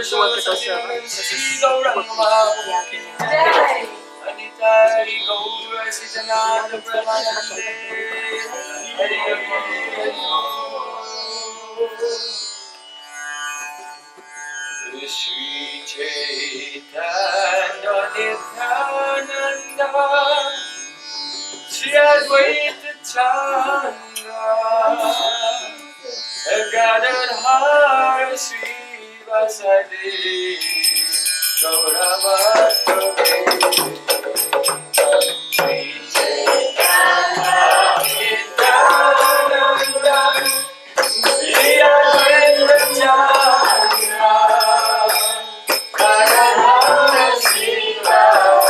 dua kita sama Sri Caitanya Mahaprabhu Anitari Gaura Sijananda Pramanande Hari Sri Caitanya Nityananda Sri Advaita Chandra Gadadhar Sri Vyasadeva Gauravata Sri Caitanya Nityananda Sri Advaita Chandra Gadadhar Sri Vyasadeva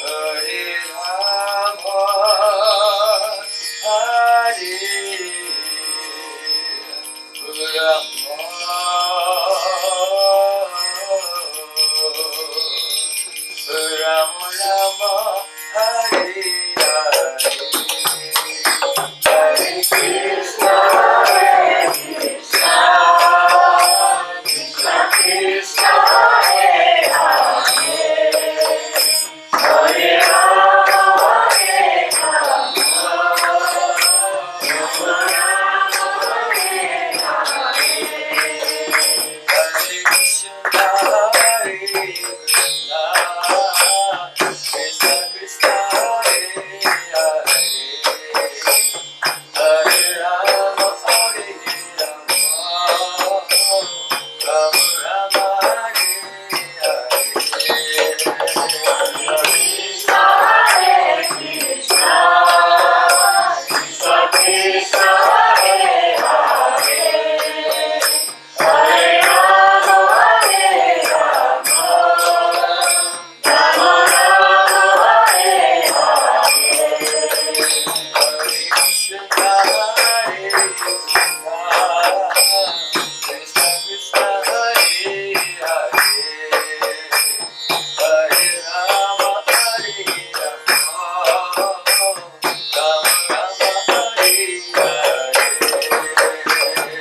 Hare Rama Krishna Hare Hare Hare Rama Hare Rama Rama Rama Hare Hare Krishna Hare Krishna Krishna Krishna Hare Hare Hare Rama Hare Rama Rama Rama Hare Hare Krishna Hare Krishna Krishna Krishna Hare Hare Hare Rama Hare Rama Rama Rama Hare Hare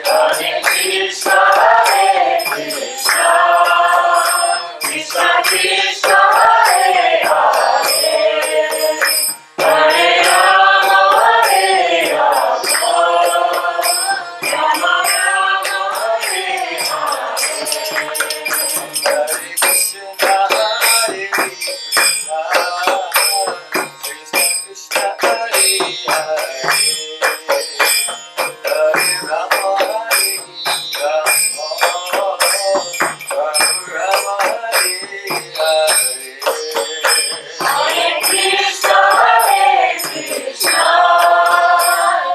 Hare Krishna Hare Krishna Krishna Krishna Hare Hare Hare Rama Hare Rama Rama Rama Hare Hare Krishna Hare Krishna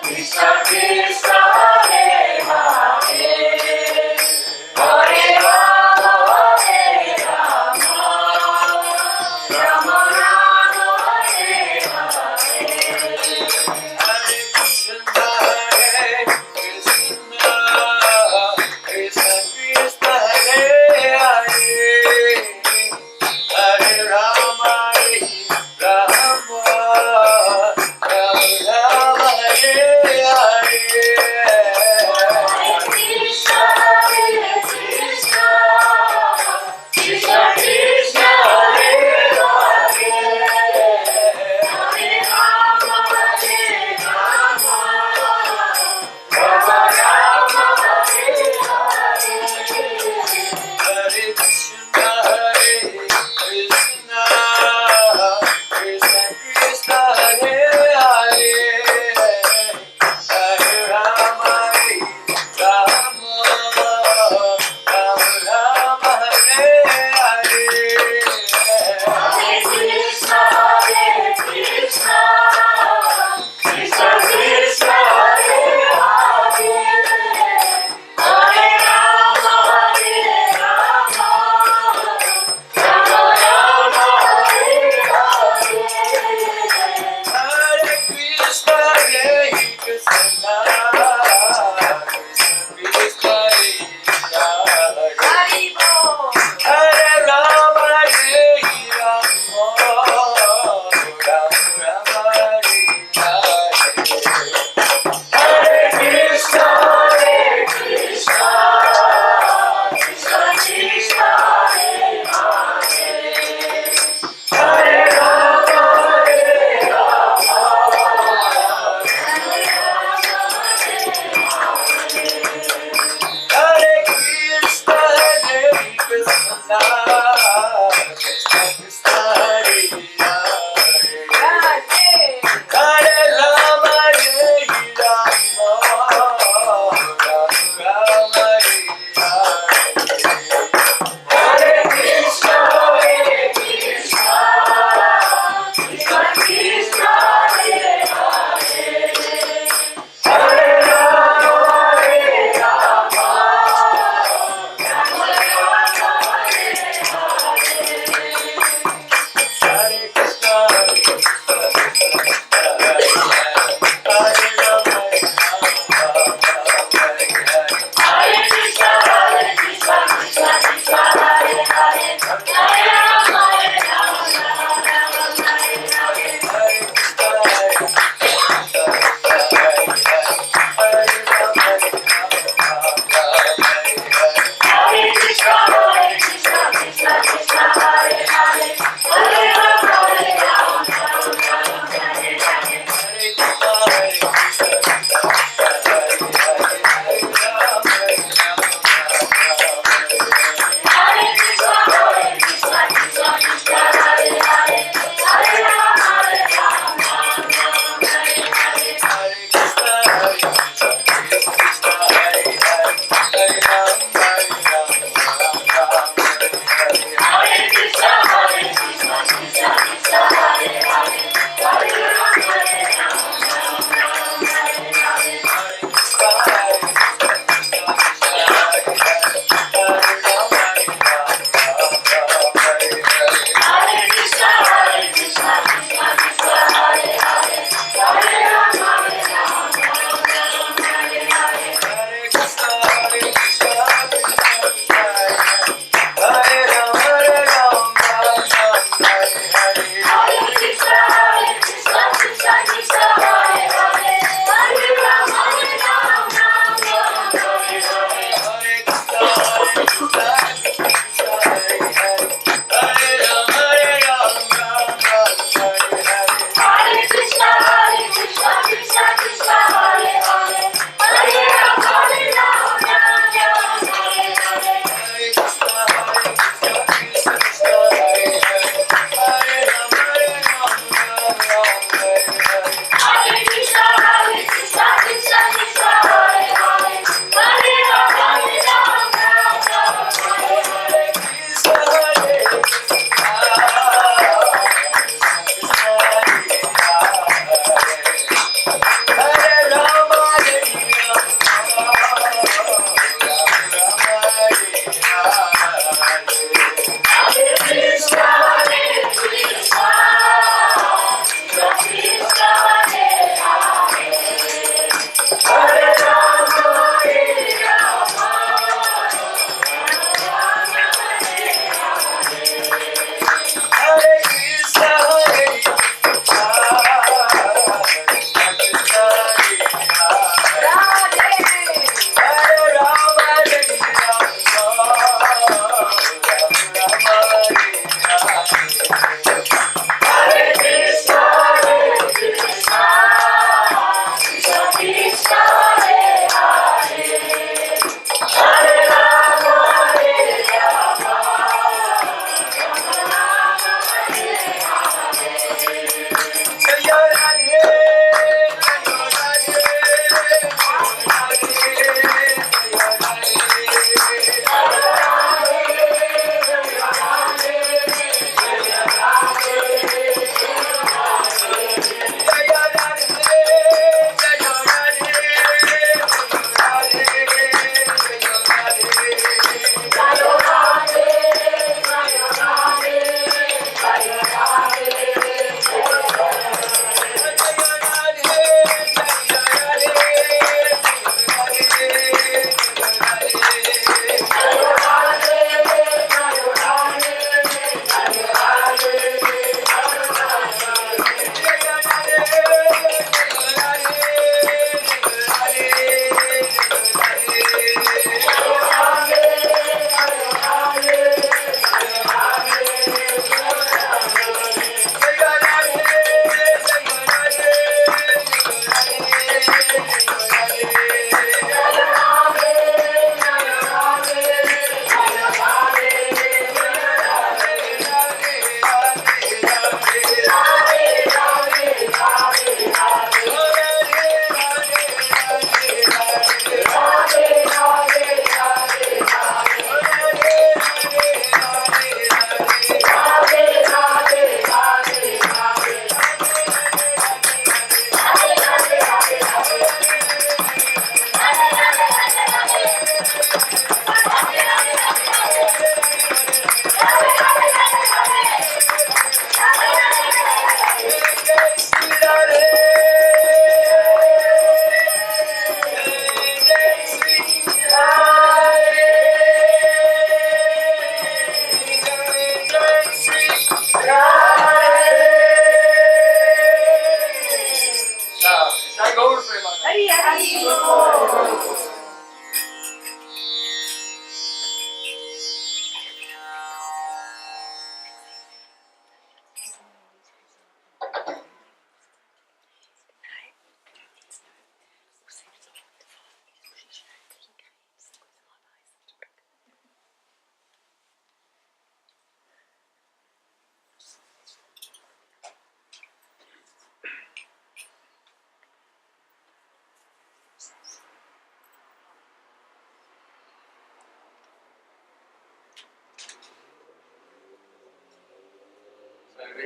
Krishna Krishna Hare Hare Hare Rama Hare Rama Rama Rama Hare Hare Hare Krishna Hare Krishna Krishna Krishna Hare Hare Hare Rama Hare Rama Rama Rama Hare Hare Hare Krishna Hare Krishna Krishna Krishna Hare Hare Hare Rama Hare Rama Rama Rama Hare Hare Krishna Hare Krishna Krishna Krishna Hare Hare Hare Rama Hare Rama Rama Rama Hare Hare Hare Krishna Hare Krishna Krishna Krishna Hare Hare Hare Rama Hare Rama Rama Rama Hare Hare Hare Krishna Hare Krishna Krishna Krishna Hare Hare Hare Rama Hare Rama Rama Rama Hare Hare Hare Krishna Hare Krishna Krishna Krishna Hare Hare Rama Hare Rama Rama Rama Hare Hare Hare Krishna Hare Krishna Krishna Krishna Hare Hare Hare Rama Hare Rama Hare Krishna Hare Krishna Krishna Krishna Hare Hare Rama Hare Rama Rama Rama Hare Hare Krishna Hare Krishna Krishna Krishna Hare Hare Rama Hare Rama Rama Rama Hare Hare Krishna Hare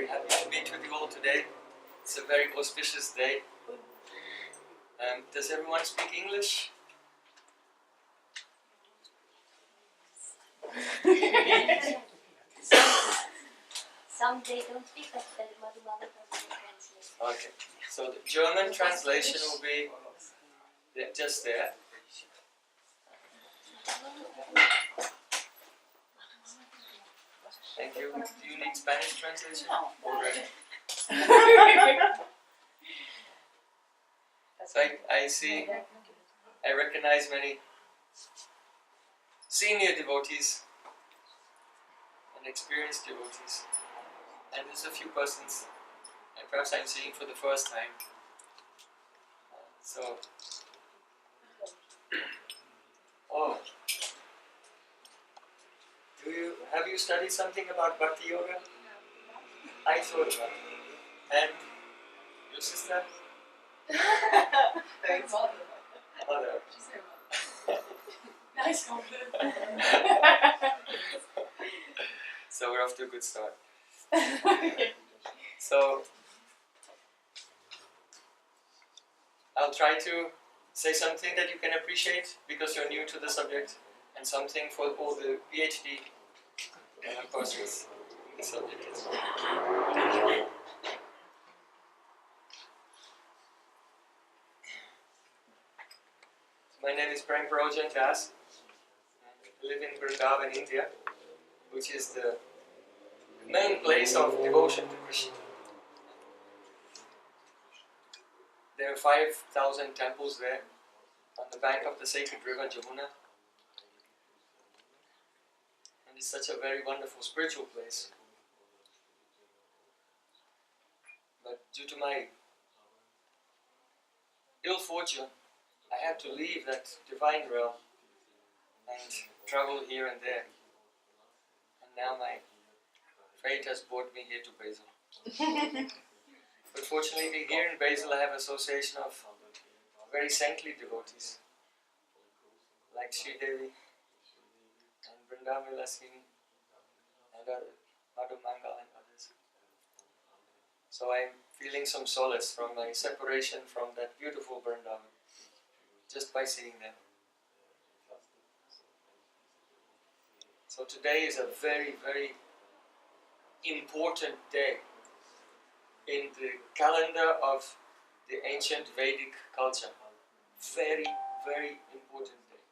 happy to meet with you all today. It's a very auspicious day. Does everyone speak English? Some they don't speak, but the Madhumala will translate. Okay, so the German translation will be just there. Thank you. Do you need Spanish translation? Already? So I recognize many senior devotees and experienced devotees. And there's a few persons and perhaps I'm seeing for the first time. Have you studied something about Bhakti Yoga? I thought about it. And your sister? Thanks. Mother. Nice compliment. So we're off to a good start. So I'll try to say something that you can appreciate because you're new to the subject, and something for all the PhD persons in the subject as well. My name is Prem Projan Das. I live in Vrindavan, India, which is the main place of devotion to Krishna. There are 5,000 temples there on the bank of the sacred river Jamuna. And it's such a very wonderful spiritual place. But due to my ill fortune, I had to leave that divine realm and travel here and there. And now my fate has brought me here to Basel. But fortunately here in Basel I have association of very saintly devotees like Sri Devi and Vrindavan Lasini and Madhu Mangal and others. So I'm feeling some solace from my separation from that beautiful Vrindavan just by seeing them. So today is a very, very important day in the calendar of the ancient Vedic culture. Very, very important day.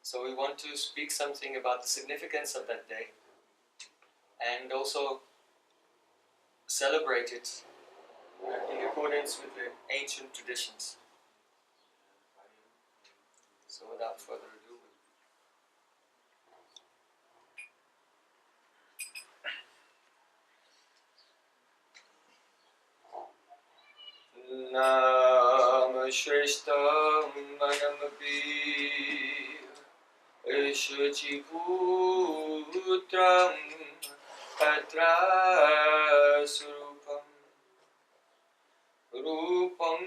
So we want to speak something about the significance of that day and also celebrate it in accordance with the ancient traditions. So without further ado, Nam Shrishtam Manamapi Shuchi Putram Patra Surupam Rupam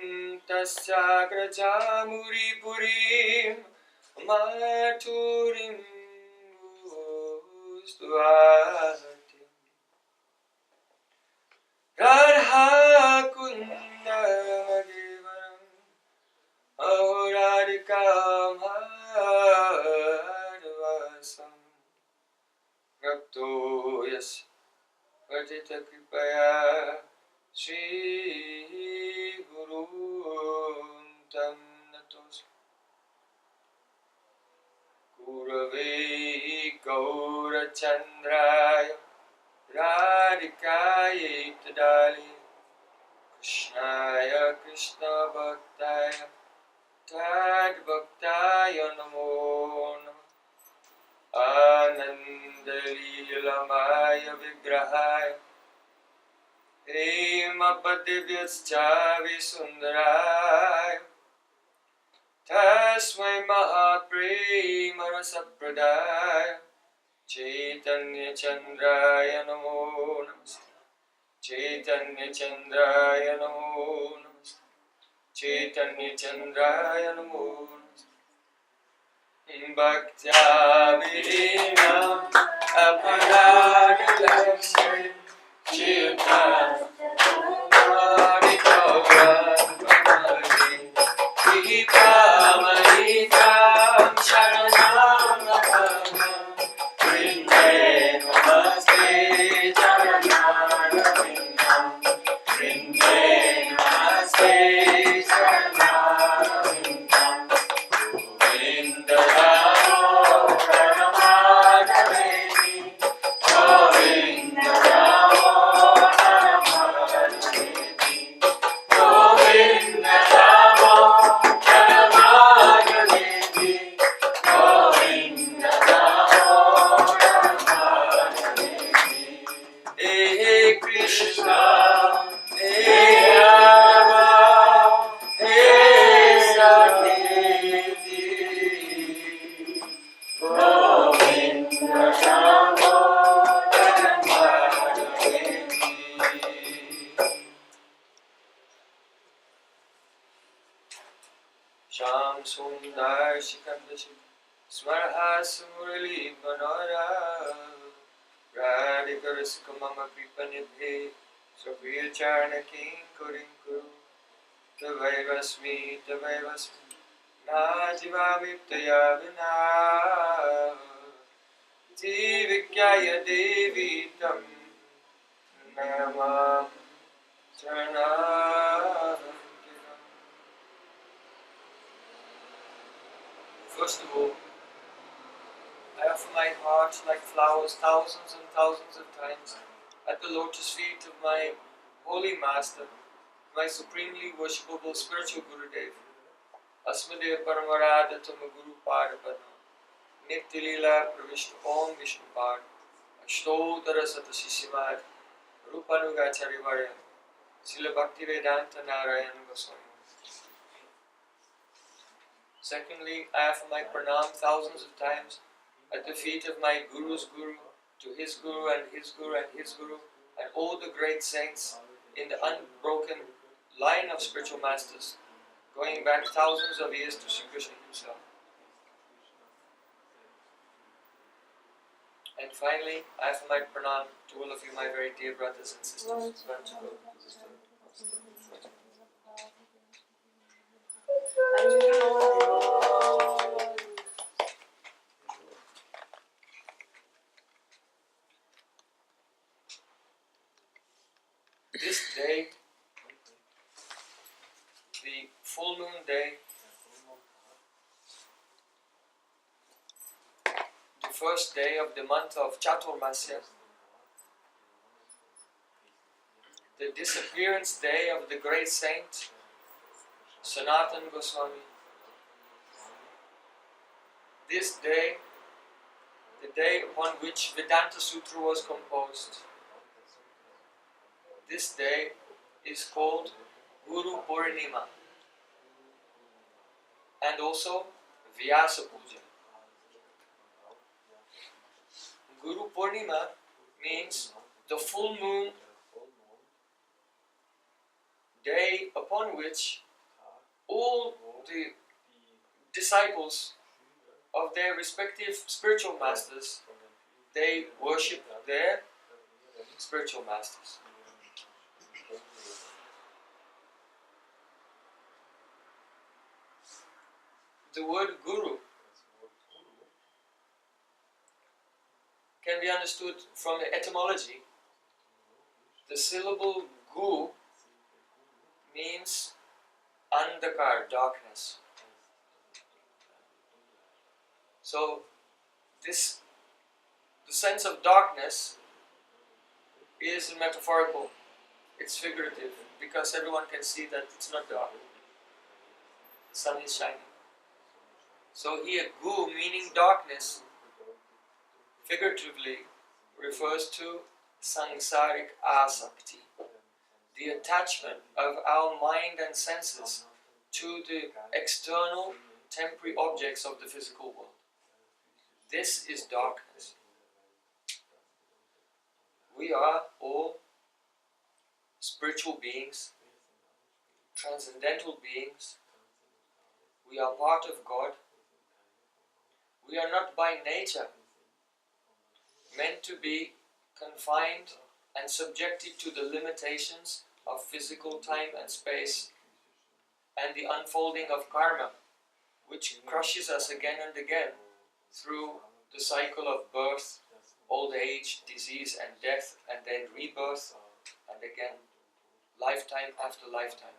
Tasya Muri Purim Maturim Ustvatim Radha Kunda Magivaram Ahoradikam Hadvasam Rapto Yas Vatita Kripaya Sri Guru Tam Natos Gurave Gaura Chandraya Radhikaya Tadali Krishnaya Krishna Bhaktaya Tad Bhaktaya Namo Namah Ananda Maya Vigrahaya Hema Padivyascha Visundaraya Tasmai Mahaprema Rasapradaya Chaitanya Chandraya Namo Namaste Chaitanya Chandraya Namo Namaste Chaitanya Chandraya Namo Namaste Bhaktya Virinam Aparada Lakshya Chirta Mari Kaura Kamali Dipamanitam Sharanam Bhava Vrinde Namaste Charanarvindam Vrinde Namaste Charanarvindam Govinda Ramo Pranamadhaveni Govinda Ramo Pranamadhaveni Govinda Ramo Pranamadhaveni Govinda Ramo Pranamadhaveni Hey Krishna, Hey Rama, Hey Saketi, Govinda Ramo Pranamadhaveni. Sham Sundar Shikandashi Smarhas Murali Banara Radhikarisika Mama Kripanidhe Sabir Charna King Kurin Kuru Tavairasmi Najivamiptaya Vina Jivikyaya Devi Tam Namam Charanam. First of all, I offer my heart like flowers thousands and thousands of times at the lotus feet of my holy master, my supremely worshipable spiritual Gurudev, Asmade Paramaradatam Guru Padapadam, Nitya Pravishta Om Vishnupad, Ashtodara Satasishimad, Rupanugacharya Varya, Srila Bhaktivedanta Narayana Goswami. Secondly, I offer my pranam thousands of times at the feet of my Guru's Guru, to his Guru and his Guru and his Guru, and all the great saints in the unbroken line of spiritual masters, going back thousands of years to Sri Krishna himself. And finally, I offer my pranam to all of you, my very dear brothers and sisters. This day, the full moon day, the first day of the month of Chaturmasya, the disappearance day of the great saint Sanatan Goswami. This day, the day upon which Vedanta Sutra was composed, this day is called Guru Purnima and also Vyasa Puja. Guru Purnima means the full moon day upon which all the disciples of their respective spiritual masters, they worship their spiritual masters. The word Guru can be understood from the etymology. The syllable Gu means andhakar, darkness. So the sense of darkness is metaphorical, it's figurative, because everyone can see that it's not dark. The sun is shining. So here, Gu, meaning darkness, figuratively refers to sangsaric asakti, the attachment of our mind and senses to the external, temporary objects of the physical world. This is darkness. We are all spiritual beings, transcendental beings. We are part of God. We are not by nature meant to be confined and subjected to the limitations of physical time and space and the unfolding of karma, which crushes us again and again through the cycle of birth, old age, disease and death, and then rebirth, and again, lifetime after lifetime.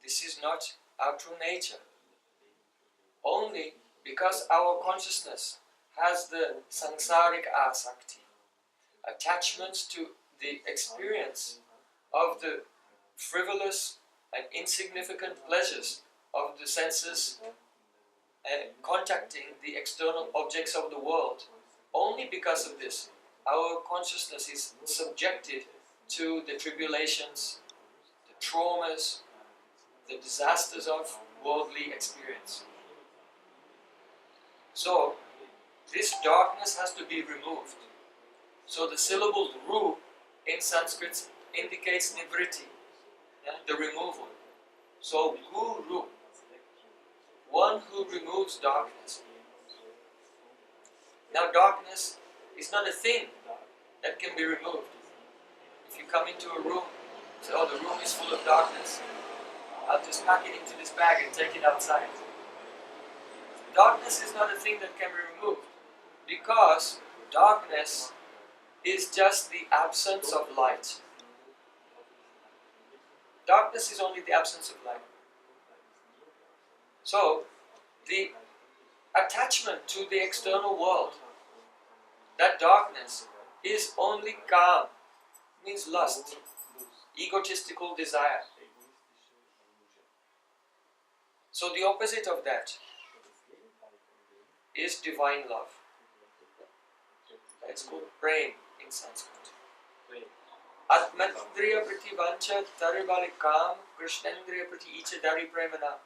This is not our true nature. Only because our consciousness has the samsaric asakti, attachments to the experience of the frivolous and insignificant pleasures of the senses and contacting the external objects of the world. Only because of this, our consciousness is subjected to the tribulations, the traumas, the disasters of worldly experience. So, this darkness has to be removed. So the syllable ru in Sanskrit indicates nivritti, the removal. So guru, one who removes darkness. Now darkness is not a thing that can be removed. If you come into a room, say, oh, the room is full of darkness, I'll just pack it into this bag and take it outside. Darkness is not a thing that can be removed, because darkness is just the absence of light. Darkness is only the absence of light. So, the attachment to the external world, that darkness, is only kam, means lust, egotistical desire. So the opposite of that is divine love. It's called prem in Sanskrit. Atmendriya prati vancha taribali kam krishnendriya prati icha dari premana.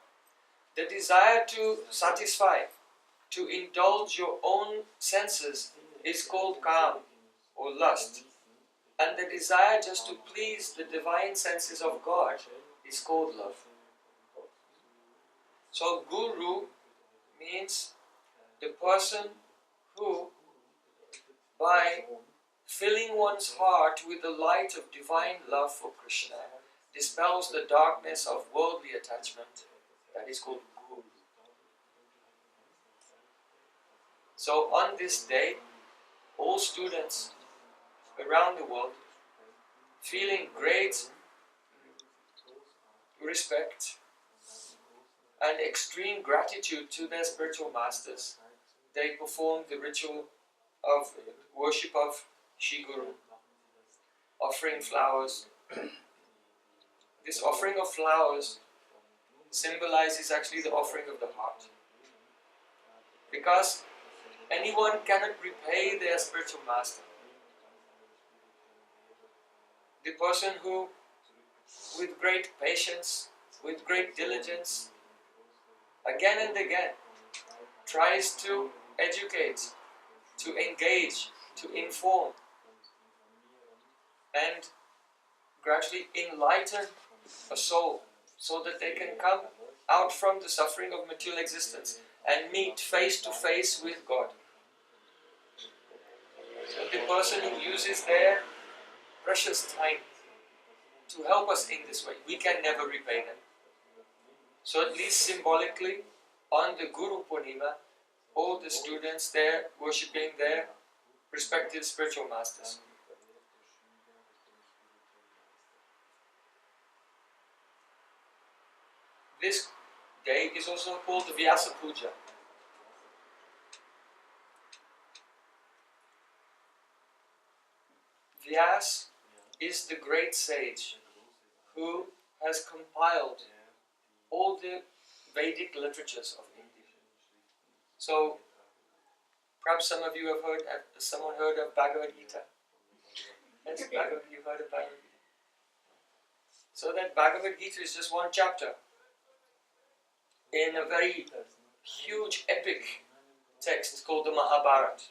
The desire to satisfy, to indulge your own senses is called kam or lust. And the desire just to please the divine senses of God is called love. So guru means the person who, by filling one's heart with the light of divine love for Krishna, dispels the darkness of worldly attachment. That is called Guru. So on this day, all students around the world, feeling great respect and extreme gratitude to their spiritual masters, they perform the ritual of worship of Shri Guru, offering flowers. This offering of flowers symbolizes actually the offering of the heart. Because anyone cannot repay their spiritual master. The person who, with great patience, with great diligence, again and again, tries to educate, to engage, to inform, and gradually enlighten a soul so that they can come out from the suffering of material existence and meet face to face with God. So the person who uses their precious time to help us in this way, we can never repay them. So at least symbolically, on the Guru Purnima, all the students there worshipping their respective spiritual masters. This day is also called the Vyasa Puja. Vyas is the great sage who has compiled all the Vedic literatures of India. So, perhaps some of you have heard, someone heard of Bhagavad Gita? Yes, you've heard of Bhagavad Gita. So that Bhagavad Gita is just one chapter in a very huge epic text called the Mahabharata.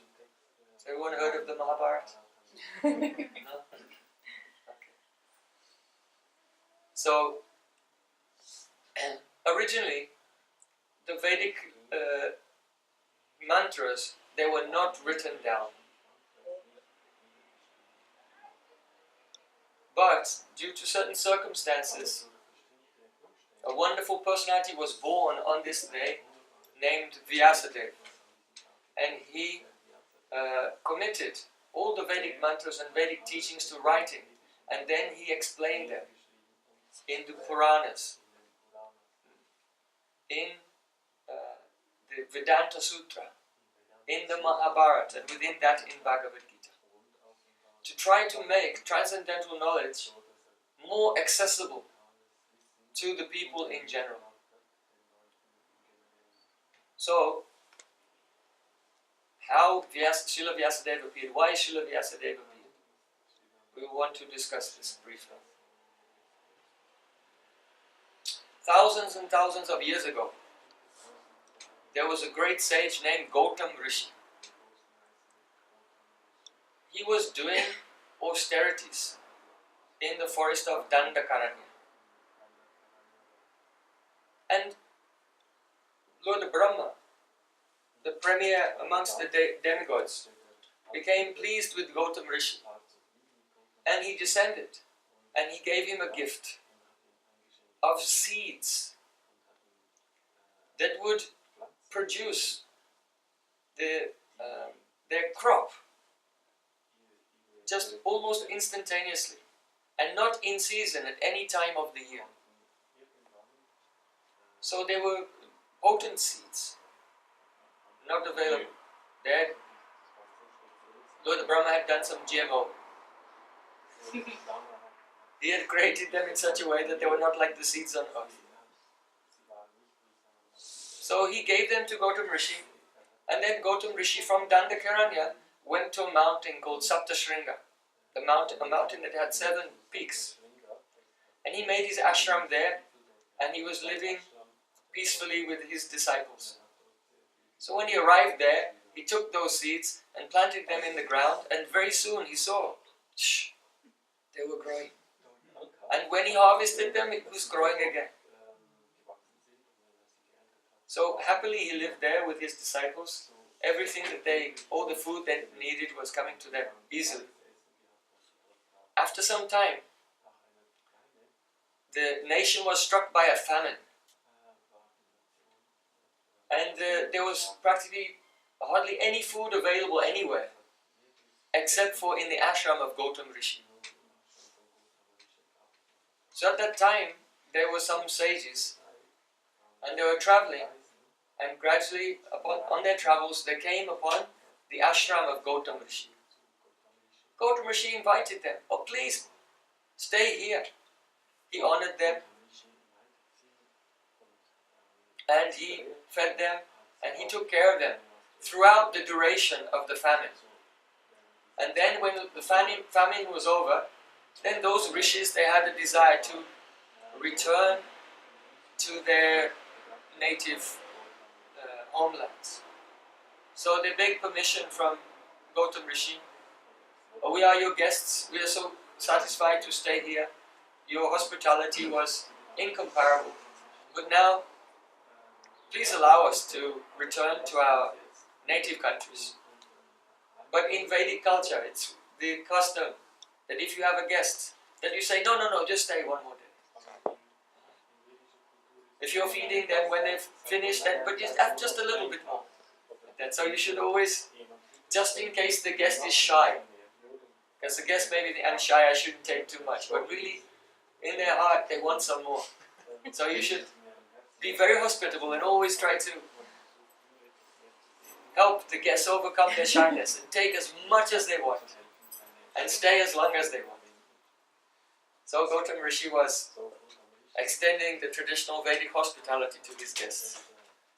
Has everyone heard of the Mahabharata? No? Okay. So, originally, the Vedic mantras, they were not written down. But due to certain circumstances, a wonderful personality was born on this day named Vyasadeva. And he committed all the Vedic mantras and Vedic teachings to writing, and then he explained them in the Puranas, in the Vedanta Sutra, in the Mahabharata, and within that in Bhagavad Gita, to try to make transcendental knowledge more accessible to the people in general. So, how Srila Vyasadeva appeared, why Srila Vyasadeva appeared, we want to discuss this briefly. Thousands and thousands of years ago, there was a great sage named Gautam Rishi. He was doing austerities in the forest of Dandakaranya. And Lord Brahma, the premier amongst the demigods, became pleased with Gautam Rishi. And he descended and he gave him a gift of seeds that would produce their crop just almost instantaneously and not in season at any time of the year. So they were potent seeds, not available. Lord Brahma had done some GMO. He had created them in such a way that they were not like the seeds on earth. So he gave them to Gautam Rishi, and then Gautam Rishi from Dandakaranya went to a mountain called Saptashringa, a mountain that had 7 peaks. And he made his ashram there, and he was living peacefully with his disciples. So when he arrived there, he took those seeds and planted them in the ground, and very soon he saw, they were growing. And when he harvested them, it was growing again. So happily he lived there with his disciples. Everything that all the food they needed was coming to them easily. After some time, the nation was struck by a famine. And there was practically hardly any food available anywhere, except for in the ashram of Gautam Rishi. So at that time, there were some sages, and they were traveling, and gradually, on their travels, they came upon the ashram of Gautam Rishi. Gautam Rishi invited them, "Oh, please, stay here." He honored them, and he fed them, and he took care of them throughout the duration of the famine. And then when the famine was over, then those rishis, they had a desire to return to their native homelands. So they begged permission from Gautam Rishi. "Oh, we are your guests, we are so satisfied to stay here. Your hospitality was incomparable. But now, please allow us to return to our native countries." But in Vedic culture, it's the custom that if you have a guest, that you say, no, just stay one more day. If you're feeding them when they've finished, then but just have just a little bit more. So you should always, just in case the guest is shy, because the guest maybe I'm shy, I shouldn't take too much, but really, in their heart, they want some more. So you should be very hospitable and always try to help the guests overcome their shyness and take as much as they want and stay as long as they want. So Gautam Rishi was extending the traditional Vedic hospitality to his guests.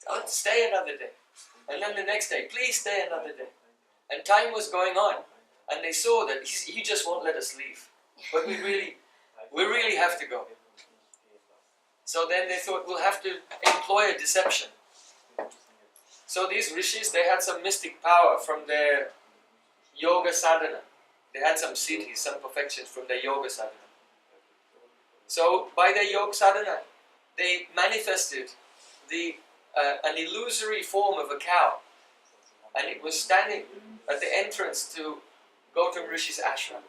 "Oh, stay another day." And then the next day, "Please stay another day." And time was going on, and they saw that he just won't let us leave. But we really have to go. So then they thought, we'll have to employ a deception. So these rishis, they had some mystic power from their yoga sadhana. They had some siddhis, some perfections from their yoga sadhana. So by their yoga sadhana, they manifested an illusory form of a cow. And it was standing at the entrance to Gautam Rishi's ashram.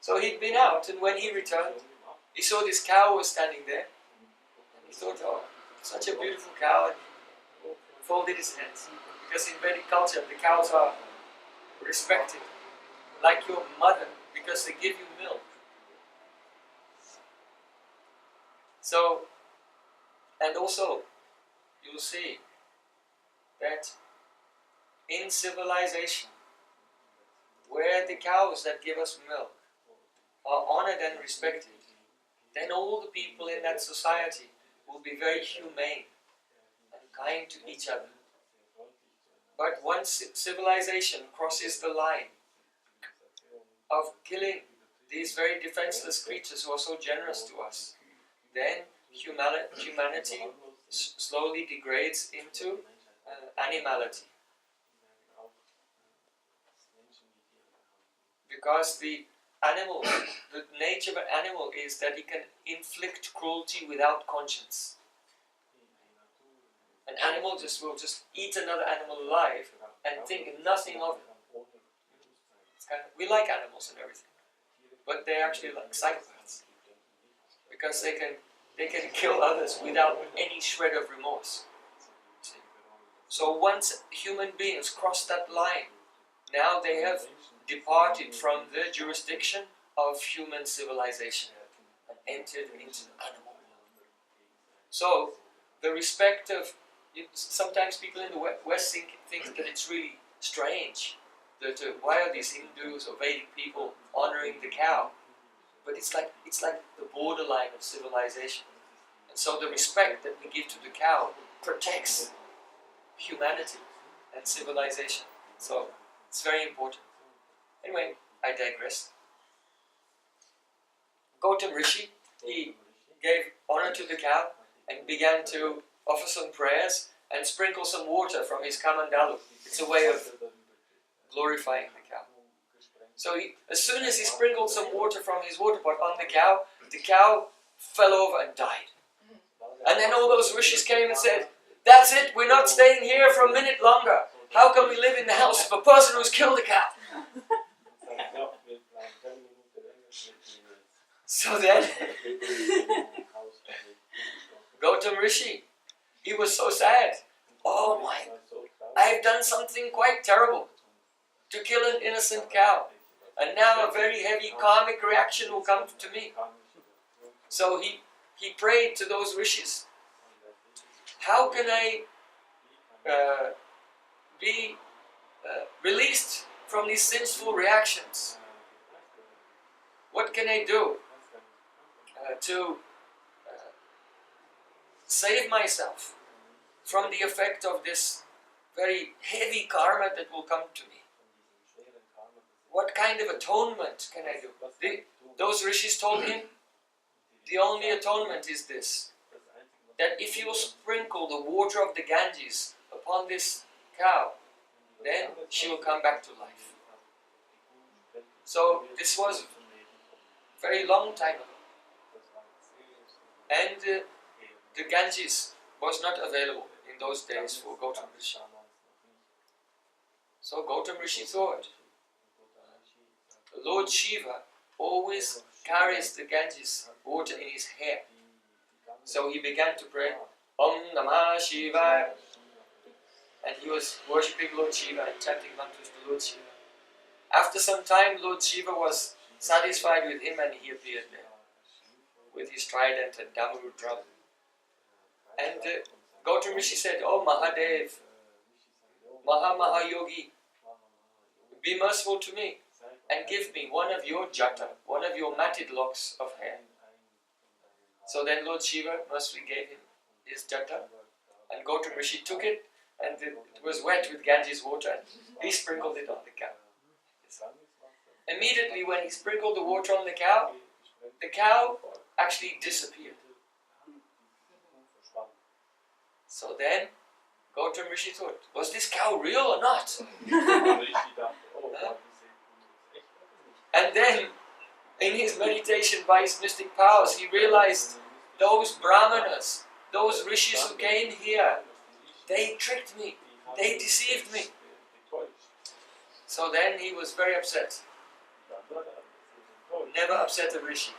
So he'd been out, and when he returned, he saw this cow was standing there. And he thought, oh, such a beautiful cow, and he folded his hands. Because in Vedic culture, the cows are respected, like your mother, because they give you milk. So, and also, you'll see that in civilization, where the cows that give us milk are honored and respected, then all the people in that society will be very humane and kind to each other. But once civilization crosses the line of killing these very defenseless creatures who are so generous to us, then humanity slowly degrades into animality. Because the nature of an animal is that it can inflict cruelty without conscience. An animal will just eat another animal alive and think nothing of it. We like animals and everything, but they're actually like psychopaths because they can kill others without any shred of remorse. So once human beings cross that line, now they have departed from the jurisdiction of human civilization and entered into animal world. So the respect of, sometimes people in the West think that it's really strange that why are these Hindus or Vedic people honoring the cow? But it's like the borderline of civilization. And so the respect that we give to the cow protects humanity and civilization. So it's very important. Anyway, I digress. Gautam Rishi, he gave honor to the cow and began to offer some prayers and sprinkle some water from his kamandalu. It's a way of glorifying the cow. So as soon as he sprinkled some water from his water pot on the cow fell over and died. And then all those rishis came and said, "That's it, we're not staying here for a minute longer. How can we live in the house of a person who's killed a cow?" So then, Gautam Rishi, he was so sad. Oh my, I've done something quite terrible to kill an innocent cow. And now a very heavy karmic reaction will come to me. So he prayed to those rishis. How can I be released from these sinful reactions? What can I do to save myself from the effect of this very heavy karma that will come to me? What kind of atonement can I do? Those rishis told him, the only atonement is this, that if you sprinkle the water of the Ganges upon this cow, then she will come back to life. So this was a very long time ago. And the Ganges was not available in those days for Gautam Rishi. So Gautam Rishi thought, Lord Shiva always carries the Ganges water in his hair. So he began to pray, Om Namah Shivaya. And he was worshipping Lord Shiva and chanting mantras to Lord Shiva. After some time, Lord Shiva was satisfied with him and he appeared there with his trident and Damaru drum. And Gautam Rishi said, "Oh Mahadev, Mahayogi, be merciful to me and give me one of your jata, one of your matted locks of hair." So then Lord Shiva mercifully gave him his jata, and Gautam Rishi took it, and it was wet with Ganges water, and he sprinkled it on the cow. Immediately when he sprinkled the water on the cow actually disappeared. So then Gautam Rishi thought, was this cow real or not? And then in his meditation by his mystic powers, he realized those brahmanas, those rishis who came here, they tricked me, they deceived me. never upset a rishi,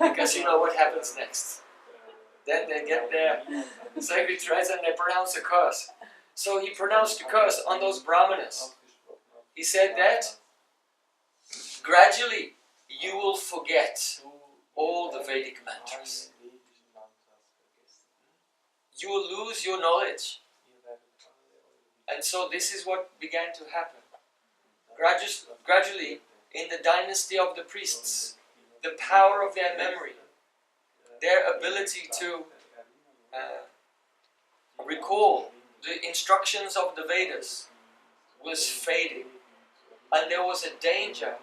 because you know what happens next. Then they get their sacred threads and they pronounce a curse. So he pronounced a curse on those brahmanas. He said that gradually you will forget all the Vedic mantras. You will lose your knowledge. And so this is what began to happen. Gradually, in the dynasty of the priests, the power of their memory, their ability to recall the instructions of the Vedas was fading. And there was a danger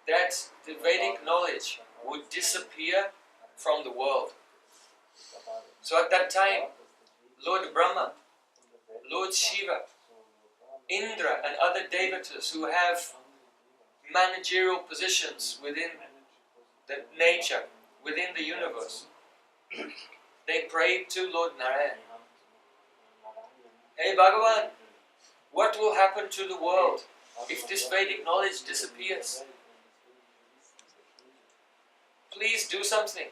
that the Vedic knowledge would disappear from the world. So at that time, Lord Brahma, Lord Shiva, Indra and other devatas who have managerial positions within the nature, within the universe, they prayed to Lord Narayan. Hey Bhagavan, what will happen to the world if this Vedic knowledge disappears? Please do something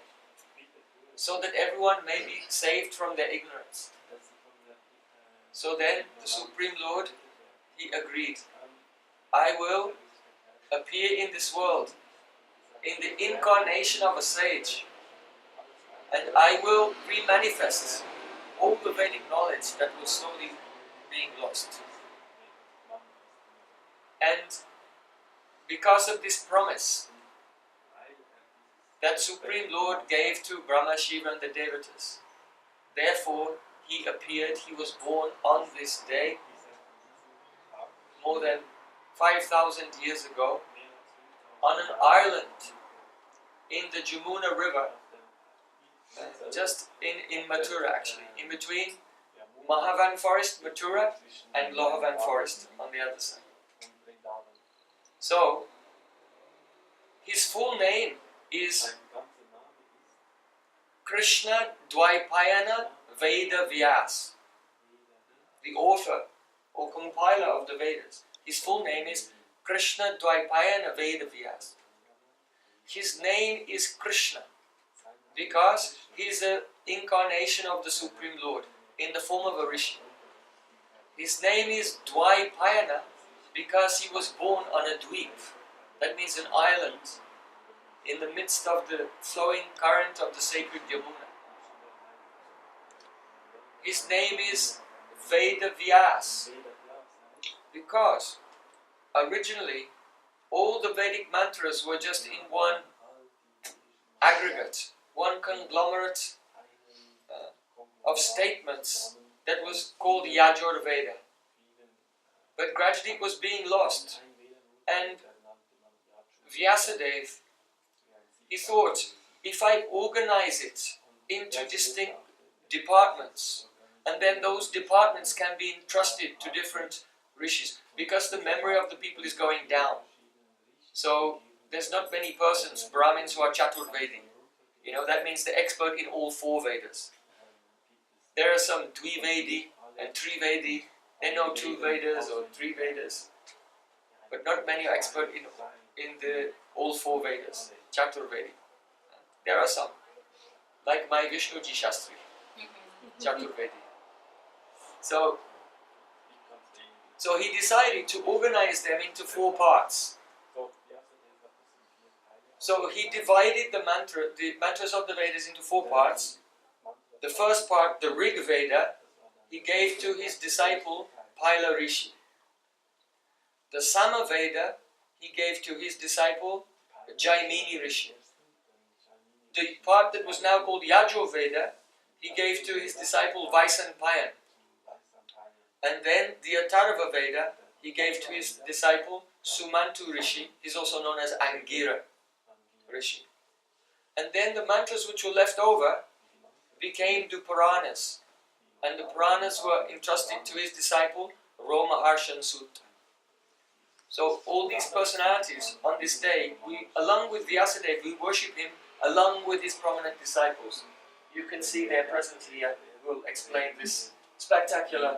so that everyone may be saved from their ignorance. So then the Supreme Lord, he agreed. I will appear in this world in the incarnation of a sage, and I will re-manifest all the Vedic knowledge that was slowly being lost. And because of this promise that Supreme Lord gave to Brahma, Shiva and the Devatas, therefore he appeared, he was born on this day more than 5,000 years ago on an island in the Jamuna river, just in Mathura actually, in between Mahavan forest, Mathura, and Lohavan forest on the other side. So, his full name is Krishna Dvaipayana Veda Vyas, the author or compiler of the Vedas. His full name is Krishna Dvaipayana Veda Vyas. His name is Krishna because he is an incarnation of the Supreme Lord in the form of a rishi. His name is Dvaipayana because he was born on a dweep, that means an island, in the midst of the flowing current of the sacred Yamuna. His name is Veda Vyas because originally all the Vedic mantras were just in one aggregate, one conglomerate of statements that was called Yajur Veda. But gradually it was being lost. And Vyasadeva, he thought, if I organize it into distinct departments, and then those departments can be entrusted to different rishis, because the memory of the people is going down. So there's not many persons, Brahmins, who are Chaturvedi. You know, that means the expert in all four Vedas. There are some Dvivedi and Trivedi. They know two Vedas or three Vedas. But not many are expert in the all four Vedas, Chaturvedi. There are some, like my Vishnuji Shastri, Chaturvedi. So he decided to organize them into four parts. So he divided the mantras of the Vedas into four parts. The first part, the Rig Veda, he gave to his disciple Paila Rishi. The Sama Veda, he gave to his disciple Jaimini Rishi. The part that was now called Yajur Veda, he gave to his disciple Vaisampayan. And then the Atharva Veda, he gave to his disciple Sumantu Rishi. He's also known as Angira Rishi. And then the mantras which were left over became the Puranas. And the Puranas were entrusted to his disciple Romaharshan Sutta. So all these personalities on this day, we, along with Vyasadeva, we worship him along with his prominent disciples. You can see their presence here. We'll explain this spectacular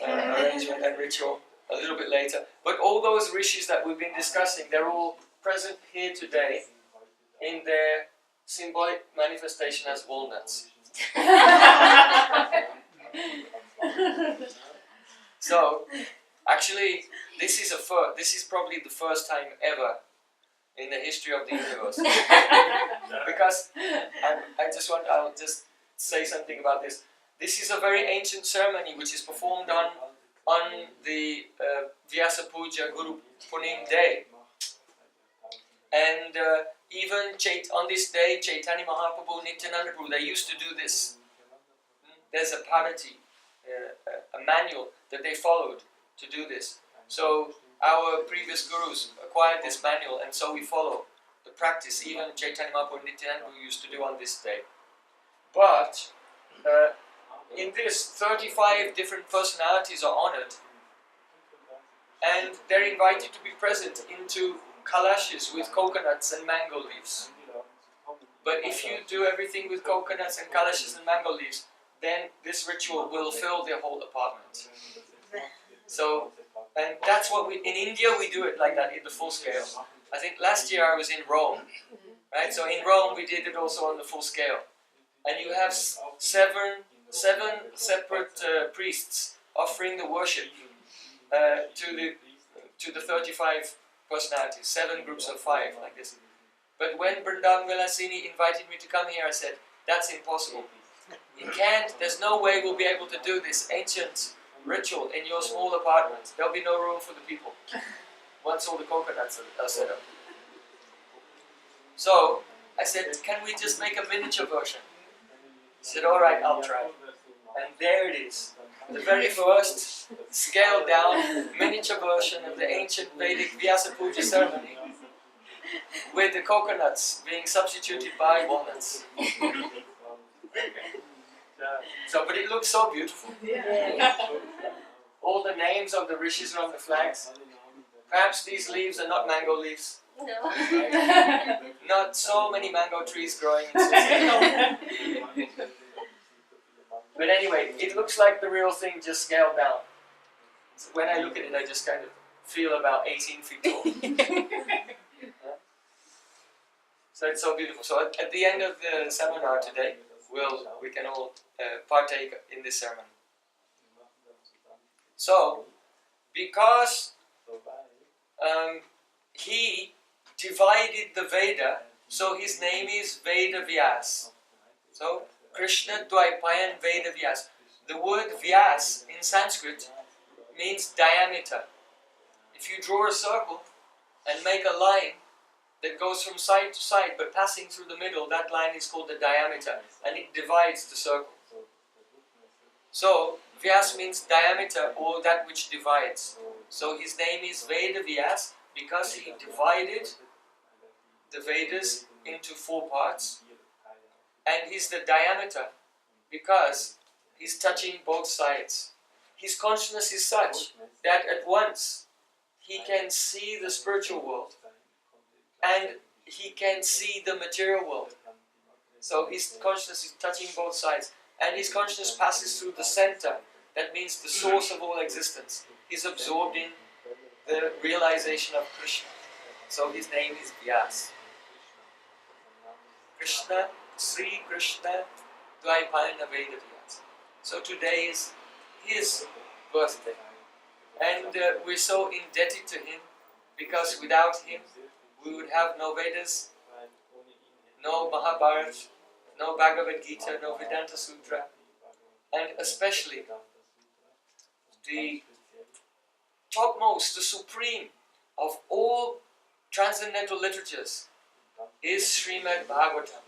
arrangement and ritual a little bit later. But all those rishis that we've been discussing, they're all present here today in their symbolic manifestation as walnuts. So, actually, this is probably the first time ever in the history of the universe. Because I'll just say something about this. This is a very ancient ceremony which is performed on the Vyasa Puja Guru Purnima day. And even on this day, Caitanya Mahaprabhu, Nityananda Prabhu, they used to do this. There's a parity, a manual that they followed to do this. So our previous gurus acquired this manual, and so we follow the practice even Caitanya Mahaprabhu and Nityananda Prabhu used to do on this day. But in this, 35 different personalities are honored, and they're invited to be present into kalashes with coconuts and mango leaves. But if you do everything with coconuts and kalashes and mango leaves, then this ritual will fill the whole apartment. So, and that's what in India we do it like that in the full scale. I think last year I was in Rome, right? So in Rome we did it also on the full scale. And you have seven separate priests offering the worship to the 35 personalities, 7 groups of 5 like this. But when Vrindavan Vilasini invited me to come here, I said, that's impossible. You can't, there's no way we'll be able to do this ancient ritual in your small apartment. There'll be no room for the people once all the coconuts are set up. So I said, can we just make a miniature version? He said, alright, I'll try. And there it is. The very first scaled down miniature version of the ancient Vedic Vyasa Puja ceremony, with the coconuts being substituted by walnuts. So, but it looks so beautiful. All the names of the rishis are on the flags. Perhaps these leaves are not mango leaves. No. Not so many mango trees growing in Sicily. But anyway, it looks like the real thing just scaled down. So when I look at it, I just kind of feel about 18 feet tall. So it's so beautiful. So at the end of the seminar today, we can all partake in this ceremony. So, because he divided the Veda, so his name is Veda Vyas. So, Krishna Dvaipayan Veda Vyas. The word Vyas in Sanskrit means diameter. If you draw a circle and make a line that goes from side to side but passing through the middle, that line is called the diameter, and it divides the circle. So, Vyas means diameter, or that which divides. So his name is Veda Vyas because he divided the Vedas into 4 parts, and he's the diameter because he's touching both sides. His consciousness is such that at once he can see the spiritual world and he can see the material world. So his consciousness is touching both sides, and his consciousness passes through the center, that means the source of all existence. He's absorbed in the realization of Krishna. So his name is Vyas. Krishna, Sri Krishna Dvaipayana Veda Vyas. So today is his birthday, and we're so indebted to him, because without him we would have no Vedas, no Mahabharata, no Bhagavad Gita, no Vedanta Sutra, and especially the topmost, the supreme of all transcendental literatures is Srimad Bhagavatam.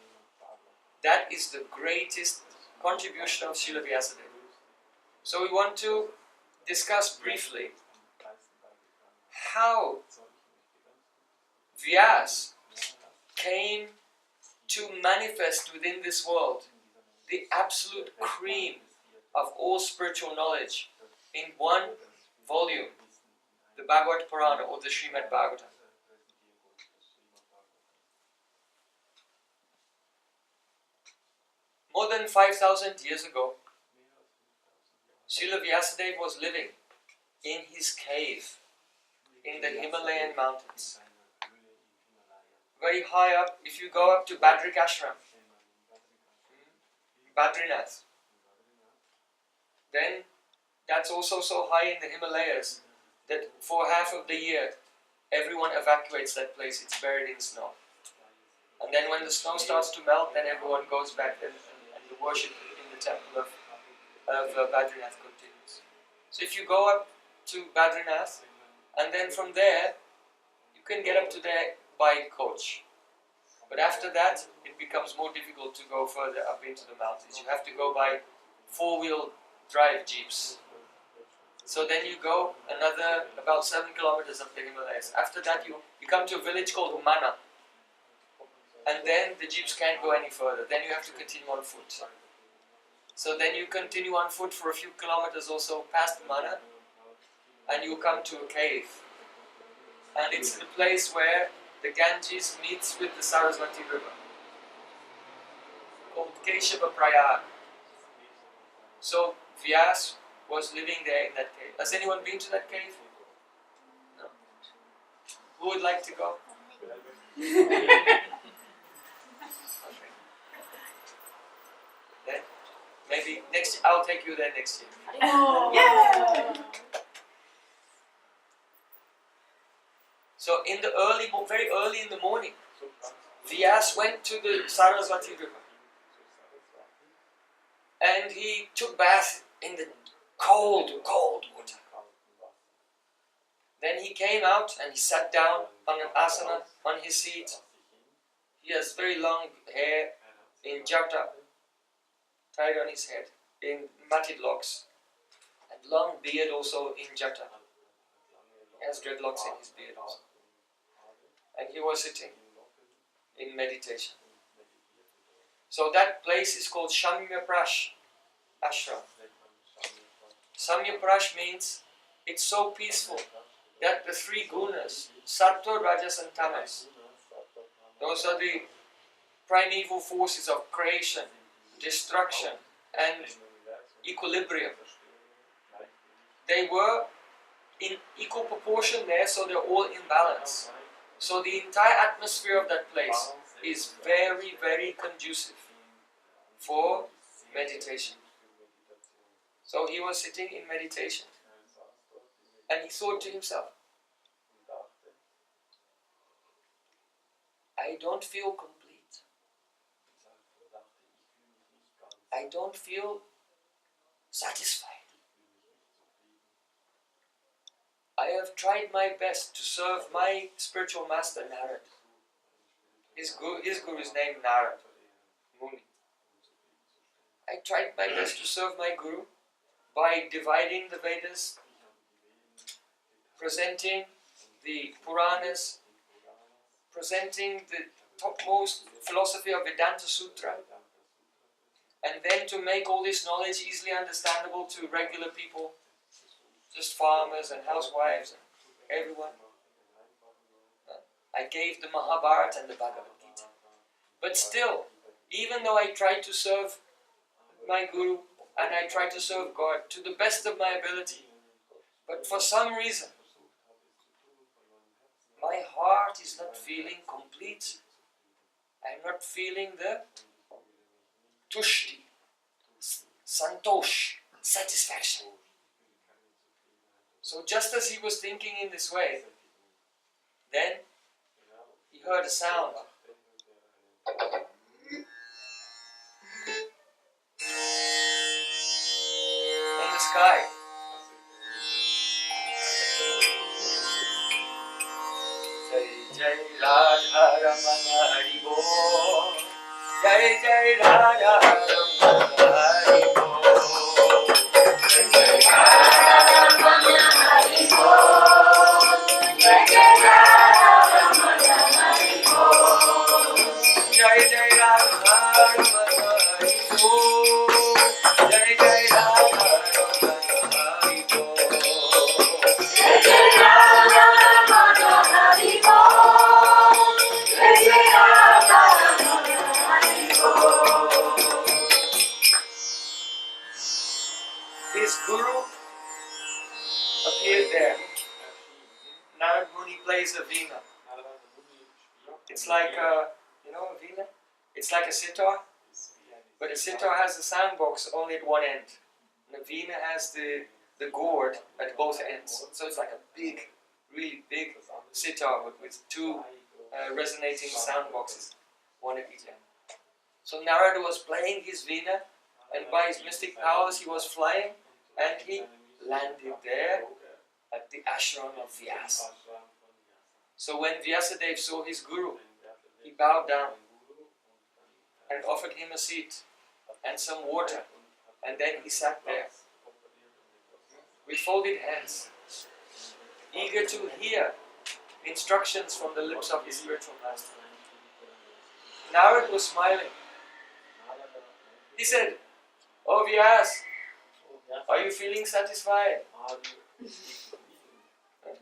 That is the greatest contribution of Srila Vyasadeva. So we want to discuss briefly how Vyas came to manifest within this world the absolute cream of all spiritual knowledge in one volume, the Bhagavad Purana or the Srimad Bhagavatam. More than 5,000 years ago, Srila Vyasadeva was living in his cave in the Himalayan mountains. very high up, if you go up to Badrik Ashram, Badrinath, then that's also so high in the Himalayas that for half of the year everyone evacuates that place. It's buried in snow. And then when the snow starts to melt, then everyone goes back and the worship in the temple of Badrinath continues. So if you go up to Badrinath, and then from there you can get up to there by coach. But after that, it becomes more difficult to go further up into the mountains. You have to go by four-wheel drive jeeps. So then you go another about 7 kilometers up the Himalayas. After that, you come to a village called Mana. And then the jeeps can't go any further. Then you have to continue on foot. So then you continue on foot for a few kilometers or so past Mana, and you come to a cave. And it's the place where the Ganges meets with the Saraswati river, called Keshava Prayag. So Vyas was living there in that cave. Has anyone been to that cave? No? Who would like to go? Okay. Then maybe next. I'll take you there next year. Oh, yeah. So in the very early in the morning, Vyas went to the Saraswati river and he took bath in the cold water. Then he came out and he sat down on an asana on his seat. He has very long hair in jata tied on his head in matted locks, and long beard also in jata. He has dreadlocks in his beard also. And he was sitting in meditation. So that place is called Shamya Prash Ashram. Samya Prash means it's so peaceful that the three gunas, Sattva, Rajas and Tamas, those are the primeval forces of creation, destruction and equilibrium. They were in equal proportion there, so they're all in balance. So the entire atmosphere of that place is very, very conducive for meditation. So he was sitting in meditation and he thought to himself, I don't feel complete. I don't feel satisfied. I have tried my best to serve my spiritual master Narad. His guru's name Narad Muni. I tried my best to serve my guru by dividing the Vedas, presenting the Puranas, presenting the topmost philosophy of Vedanta Sutra, and then to make all this knowledge easily understandable to regular people, just farmers and housewives and everyone. I gave the Mahabharata and the Bhagavad Gita. But still, even though I tried to serve my Guru and I tried to serve God to the best of my ability, but for some reason, my heart is not feeling complete. I am not feeling the tushti, santosh, satisfaction. So just as he was thinking in this way, then he heard a sound. In the sky. Jai Jai Radha Ramana Hari Bol. Jai Jai Radha Ramana Hari Bol. Jai Jai Radha Ramana Hari Bol. Jai Jai Radha Ramana Hari Bol. Jai Jai Radha Ramana Hari Bol. Jai Jai Radha Ramana Hari Bol. Jai Jai Radha Ramana Hari Bol. Jai Jai Radha Ramana Hari Bol. His guru appeared there. Narad Muni plays a veena. It's like you know, a veena? It's like a sitar, but a sitar has the sound box only at one end. And a veena has the gourd at both ends. So it's like a big, really big sitar with two resonating sound boxes, one at each end. So Narada was playing his veena, and by his mystic powers he was flying, and he landed there at the ashram of Vyasa. So when Vyasadeva saw his guru, he bowed down and offered him a seat and some water, and then he sat there with folded hands, eager to hear instructions from the lips of his spiritual master. Narada was smiling. He said, "Oh Vyas, are you feeling satisfied?"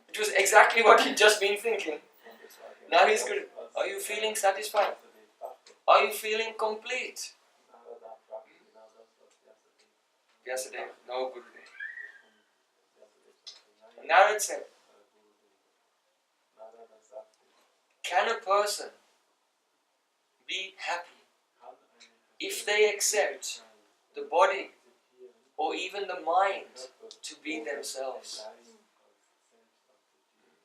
It was exactly what he'd just been thinking. Now he's good. Are you feeling satisfied? Are you feeling complete? Vyasadeva, no Gurudev. Narada said, can a person be happy if they accept the body or even the mind to be themselves?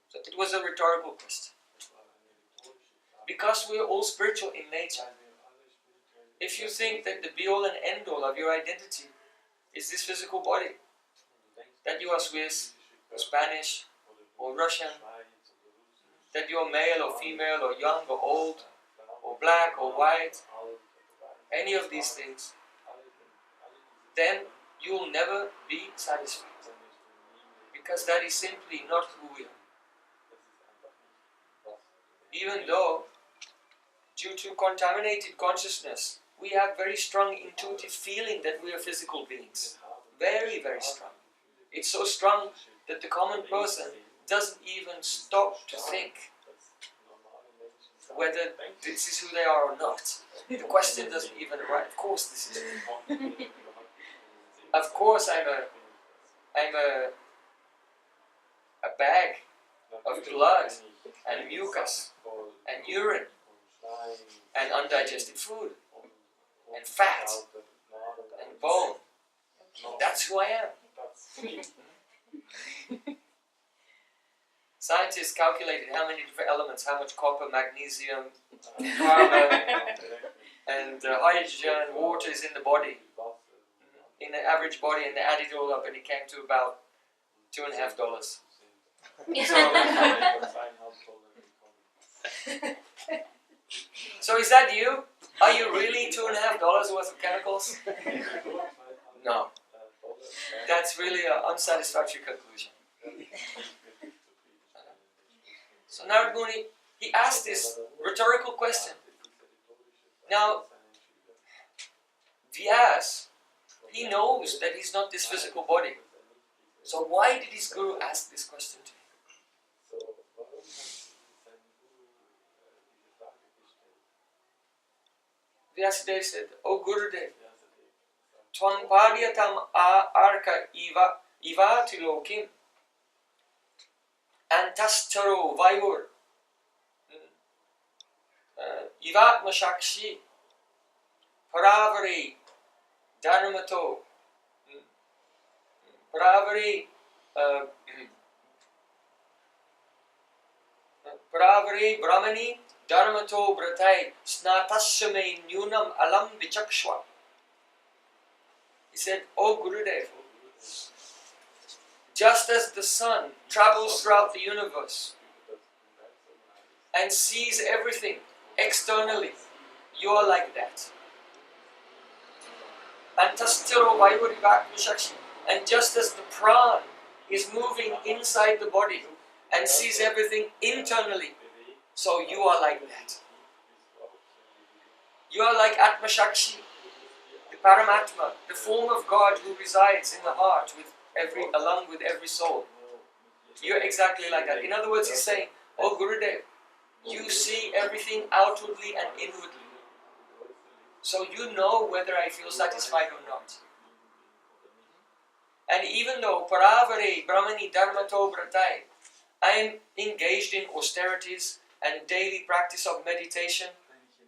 So it was a rhetorical question. Because we are all spiritual in nature, if you think that the be-all and end-all of your identity is this physical body, that you are Swiss, or Spanish, or Russian, that you are male or female, or young or old, or black or white, any of these things, then you will never be satisfied. Because that is simply not who we are. Even though, due to contaminated consciousness, we have very strong intuitive feeling that we are physical beings. Very, very strong. It's so strong that the common person doesn't even stop to think whether this is who they are or not. The question doesn't even arise. Of course this is who. Of course I'm a bag of blood and mucus and urine and undigested food and fat and bone. That's who I am. Scientists calculated how many different elements, how much copper, magnesium, carbon, and hydrogen and water is in the body, in the average body, and they added it all up, and it came to about $2.50. So is that you? Are you really $2.50 worth of chemicals? No. That's really an unsatisfactory conclusion. So Narada Muni, he asked this rhetorical question. Now, Vyas, he knows that he's not this physical body. So why did his guru ask this question to him? Vyasadeva said, "O Gurudev, Twan padyatam arka iva tilokim antastaro vayur ivatma shakshi paravari dharmato paravari brahmani dharmato bratai snatashyame nyunam alam vichakshwa." He said, "O Gurudev, just as the sun travels throughout the universe and sees everything externally, you are like that. And just as the pran is moving inside the body and sees everything internally, so you are like that. You are like Atma Shakshi, the Paramatma, the form of God who resides in the heart along with every soul. You're exactly like that." In other words, he's saying, "Oh Gurudev, you see everything outwardly and inwardly. So you know whether I feel satisfied or not. And even though paravare brahmani dharmato vratai, I am engaged in austerities and daily practice of meditation,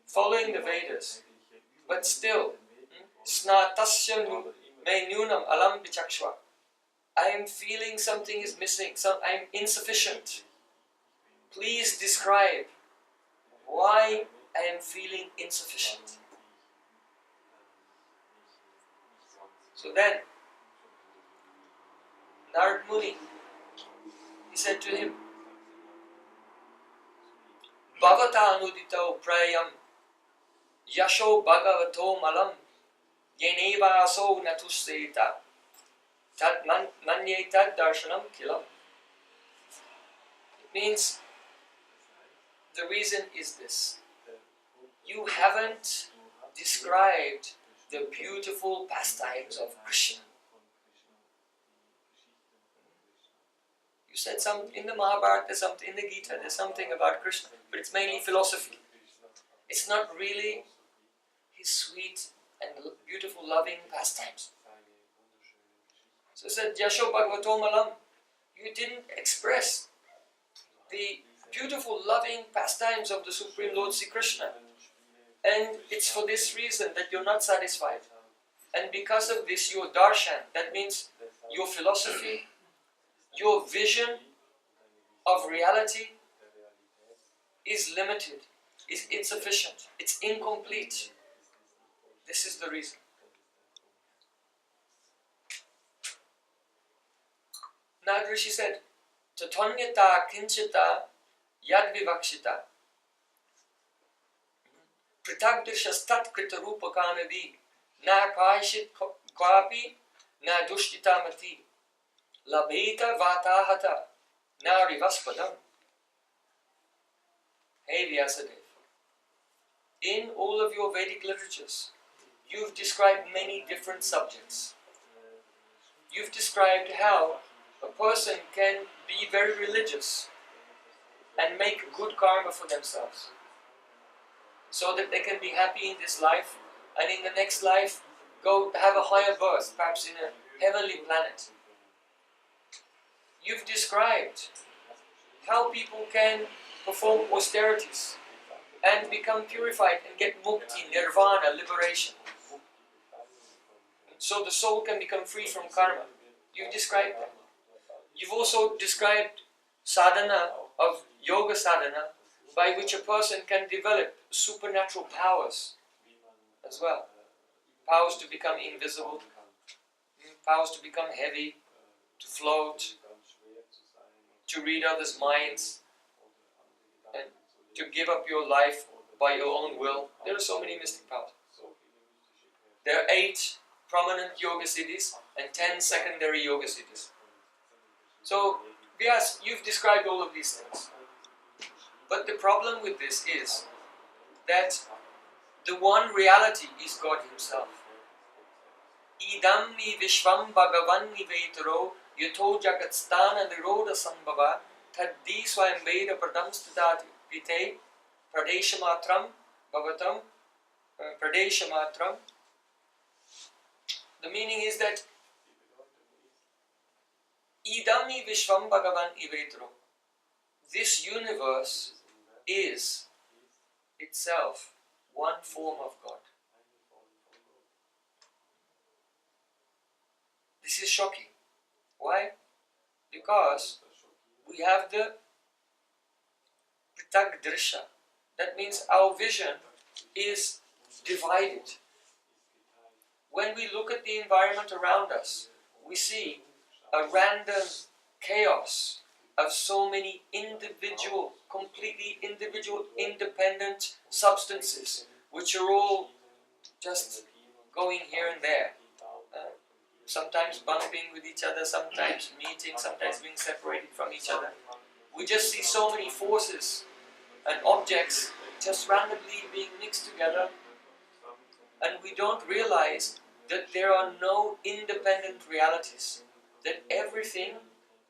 following the Vedas, but still, snatasya me nunam alam bichakshva. I am feeling something is missing, I am insufficient. Please describe why I am feeling insufficient. So then, Narad Muni, he said to him, Bhavata anudito prayam yasho bhagavato malam yeneva aso natuseta tad manyetad darshanam kilam. It means, the reason is this: you haven't described the beautiful pastimes of Krishna. You said some in the Mahabharata, there's something in the Gita, there's something about Krishna, but it's mainly philosophy. It's not really his sweet and beautiful, loving pastimes. So he said, Yasho Bhagavato Malam, you didn't express the beautiful, loving pastimes of the Supreme Lord Sri Krishna. And it's for this reason that you're not satisfied. And because of this, your darshan, that means your philosophy, your vision of reality is limited, is insufficient, it's incomplete. This is the reason. Narad Rishi said, Tatonyata kinchita yad vivakshita pritagdrishastat krita rupakanadi na kaishit kwapi na dushtita mati labeta vatahata na rivaspadam. Hey Vyasadeva, in all of your Vedic literatures, you've described many different subjects. You've described how a person can be very religious and make good karma for themselves, so that they can be happy in this life, and in the next life go have a higher birth, perhaps in a heavenly planet. You've described how people can perform austerities and become purified and get mukti, nirvana, liberation, so the soul can become free from karma. You've described that. You've also described sadhana of yoga sadhana, by which a person can develop supernatural powers as well. Powers to become invisible, powers to become heavy, to float, to read others' minds, and to give up your life by your own will. There are so many mystic powers. There are 8 prominent yoga siddhis and 10 secondary yoga siddhis. So, yes, you've described all of these things. But the problem with this is that the one reality is God Himself. Idam mi vishvam bhagavan nivetaro yato jagatstana niroda sambhava taddi swayam veda pradam stadati pite pradeshamatram bhavatam pradeshamatram. The meaning is that Idami Vishwam Bhagavan Ivetro. This universe is itself one form of God. This is shocking. Why? Because we have the Pritag Drisha. That means our vision is divided. When we look at the environment around us, we see a random chaos of so many completely individual, independent substances, which are all just going here and there. Sometimes bumping with each other, sometimes meeting, sometimes being separated from each other. We just see so many forces and objects just randomly being mixed together, and we don't realize that there are no independent realities, that everything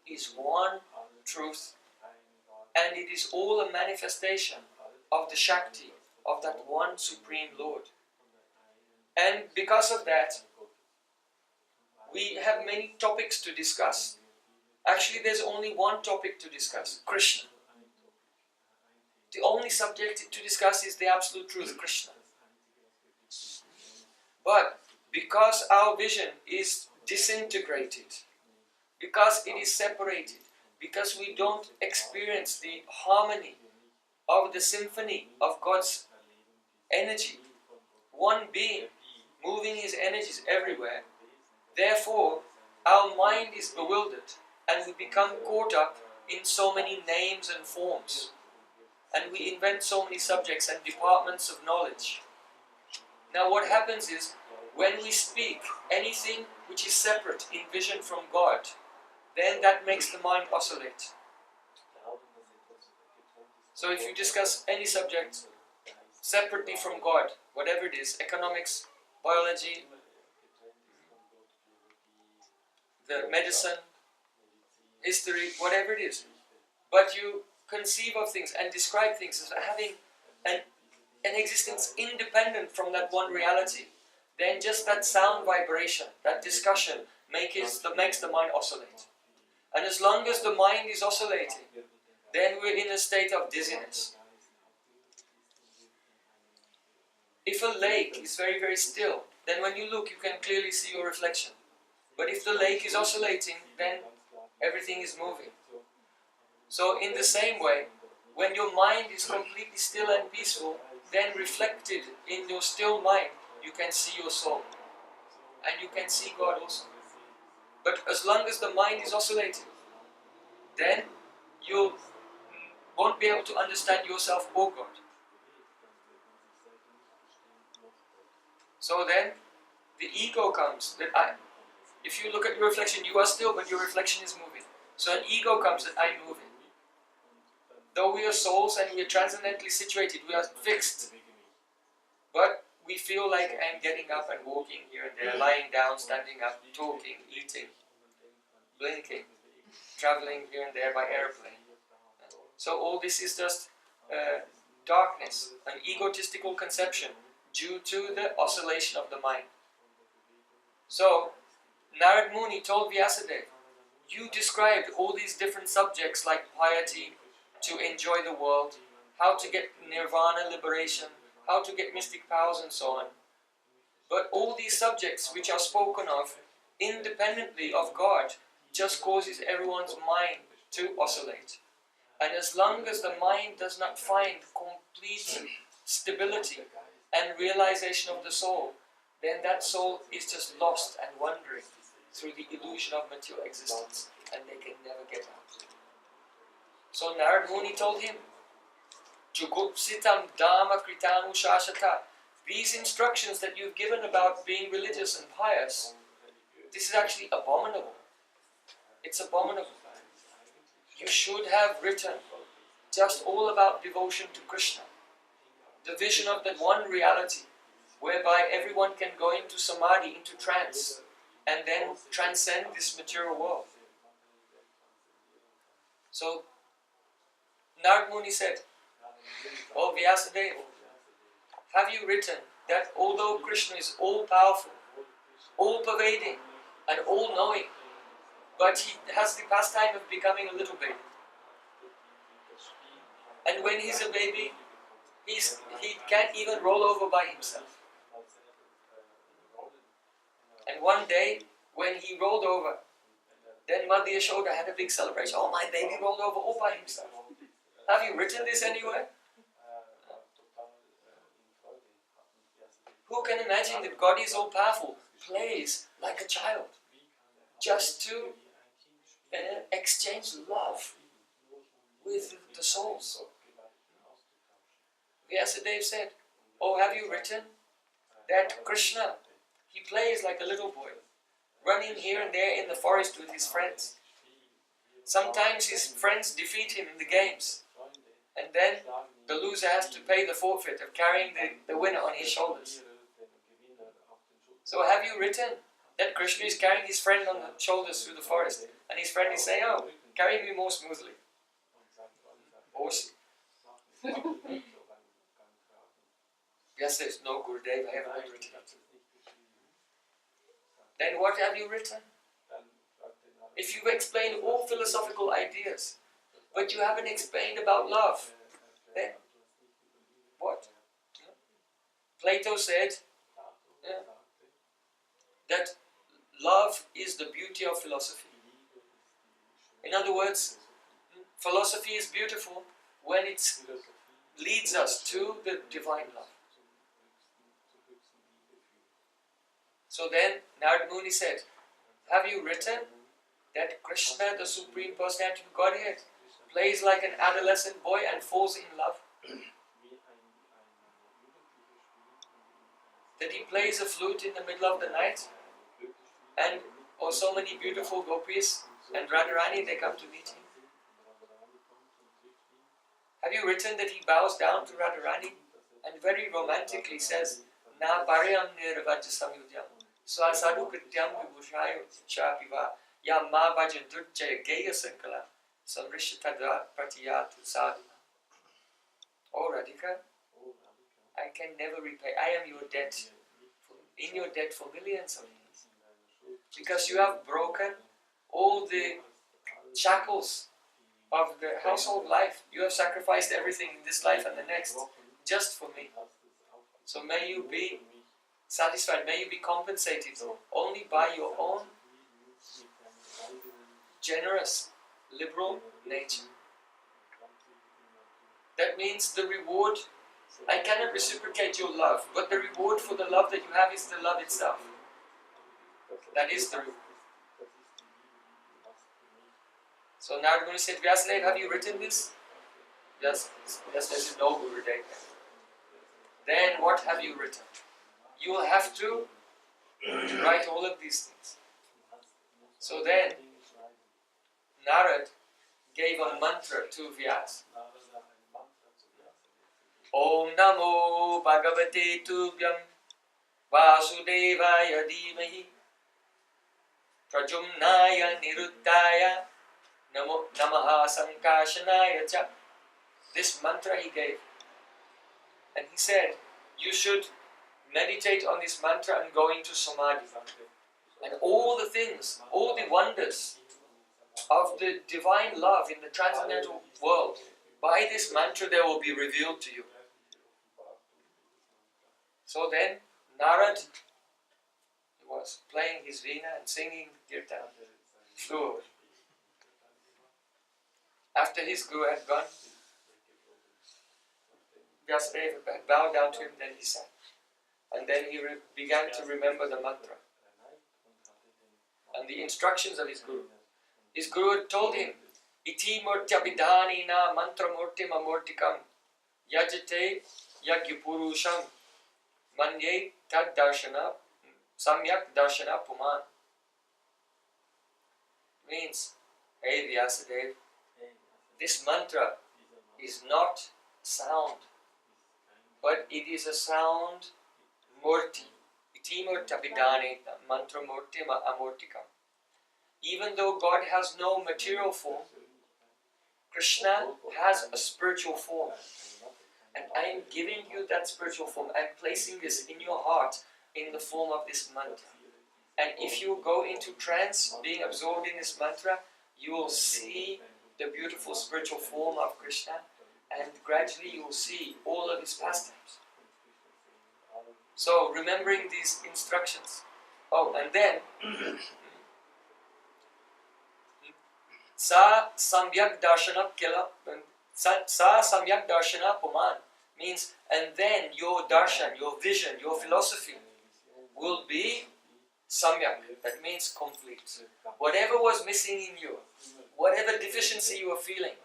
is one truth, and it is all a manifestation of the Shakti of that one Supreme Lord. And because of that, we have many topics to discuss. Actually, there's only one topic to discuss: Krishna. the only subject to discuss is the absolute truth, Krishna. But because our vision is disintegrated, because it is separated, because we don't experience the harmony of the symphony of God's energy, one being moving his energies everywhere, therefore our mind is bewildered and we become caught up in so many names and forms, and we invent so many subjects and departments of knowledge. Now what happens is, when we speak anything which is separate in vision from God, then that makes the mind oscillate. So if you discuss any subject separately from God, whatever it is, economics, biology, the medicine, history, whatever it is, but you conceive of things and describe things as having an existence independent from that one reality, then just that sound vibration, that discussion makes the mind oscillate. And as long as the mind is oscillating, then we're in a state of dizziness. If a lake is very, very still, then when you look, you can clearly see your reflection. But if the lake is oscillating, then everything is moving. So in the same way, when your mind is completely still and peaceful, then reflected in your still mind, you can see your soul. And you can see God also. But as long as the mind is oscillating, then you won't be able to understand yourself or God. So then, the ego comes, that if you look at your reflection, you are still, but your reflection is moving. So an ego comes that I'm moving. Though we are souls and we are transcendently situated, we are fixed. But we feel like I'm getting up and walking here and there, lying down, standing up, talking, eating, blinking, traveling here and there by airplane. So all this is just darkness, an egotistical conception due to the oscillation of the mind. So Narad Muni told Vyasadeva, you described all these different subjects like piety, to enjoy the world, how to get nirvana, liberation, how to get mystic powers and so on. But all these subjects which are spoken of independently of God just causes everyone's mind to oscillate. And as long as the mind does not find complete stability and realization of the soul, then that soul is just lost and wandering through the illusion of material existence, and they can never get out. So Narad Muni told him, Jugupsitam Dhamma Kritanu Shashata, these instructions that you've given about being religious and pious, this is actually abominable. It's abominable. You should have written just all about devotion to Krishna, the vision of that one reality, whereby everyone can go into samadhi, into trance, and then transcend this material world. So Narad Muni said, oh Vyasadeva, have you written that although Krishna is all-powerful, all-pervading, and all-knowing, but he has the pastime of becoming a little baby. And when he's a baby, he can't even roll over by himself. And one day, when he rolled over, then Madhya Yashoda had a big celebration. Oh, my baby rolled over all by himself. Have you written this anywhere? Who can imagine that God is all-powerful, plays like a child, just to exchange love with the souls? Vyasadeva said, oh, have you written that Krishna, he plays like a little boy, running here and there in the forest with his friends. Sometimes his friends defeat him in the games, and then the loser has to pay the forfeit of carrying the winner on his shoulders. So have you written that Krishna is carrying his friend on the shoulders through the forest, and his friend is saying, oh, carry me more smoothly. Awesome. Yes, there's no Gurudeva, I haven't written it. Then what have you written? If you've explained all philosophical ideas, but you haven't explained about love, then Plato said that love is the beauty of philosophy. In other words, philosophy is beautiful when it leads us to the divine love. So then Narad Muni said, have you written that Krishna, the Supreme Personality of Godhead, plays like an adolescent boy and falls in love? That he plays a flute in the middle of the night and so many beautiful gopis and Radharani, they come to meet him? Have you written that he bows down to Radharani and very romantically says, Na paryam nirvajya samyudyam swasadu krityam vibhushayo chapiva ya ma bhajan durjaya geya sankala samrishtadva pratiyatu sadhana. Oh Radhika, I can never repay. I am your debt, in your debt for millions of years. Because you have broken all the shackles of the household life. You have sacrificed everything in this life and the next just for me. So may you be satisfied, may you be compensated only by your own generous, liberal nature. That means the reward, I cannot reciprocate your love, but the reward for the love that you have is the love itself. That is the reward. So Narad Muni said, Vyasadeva, have you written this? Vyasadeva said, no, Gurudeva. Then what have you written? You will have to write all of these things. So then Narad gave a mantra to Vyasa. Om Namo Bhagavate Tubhyam Vasudevaya Dhimahi Prajumnaya Niruddhaya Namaha Sankashanaya Cha. This mantra he gave. And he said, you should meditate on this mantra and go into Samadhi. And all the things, all the wonders of the divine love in the transcendental world, by this mantra they will be revealed to you. So then, Narad was playing his veena and singing kirtan. Guru. After his guru had gone, Vyasadeva had bowed down to him, then he sat. And then he began to remember the mantra and the instructions of his guru. His guru had told him, Iti murtyabhidhanina mantra murtim amurtikam yajate yagyapurusham manye tad darshana samyak darshana puman. Means, hey Vyasadeva, this mantra is not sound, but it is a sound murti. Iti murtyabhidhanina mantra murtim amurtikam. Even though God has no material form, Krishna has a spiritual form. And I am giving you that spiritual form. I am placing this in your heart in the form of this mantra. And if you go into trance, being absorbed in this mantra, you will see the beautiful spiritual form of Krishna, and gradually you will see all of his pastimes. So, remembering these instructions. Oh, and then Sa samyak darshana kila, sa samyak darshana puman means, and then your darshan, your vision, your philosophy will be samyak. That means complete. Whatever was missing in you, whatever deficiency you are feeling,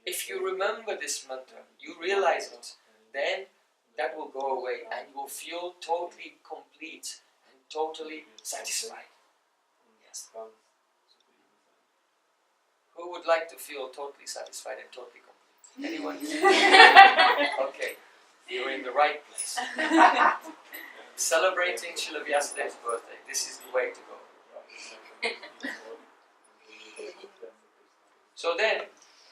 if you remember this mantra, you realize it, then that will go away and you will feel totally complete and totally satisfied. Yes. Who would like to feel totally satisfied and totally complete? Anyone? Okay, you're in the right place. Celebrating Srila Vyasadeva's birthday. This is the way to go. So then,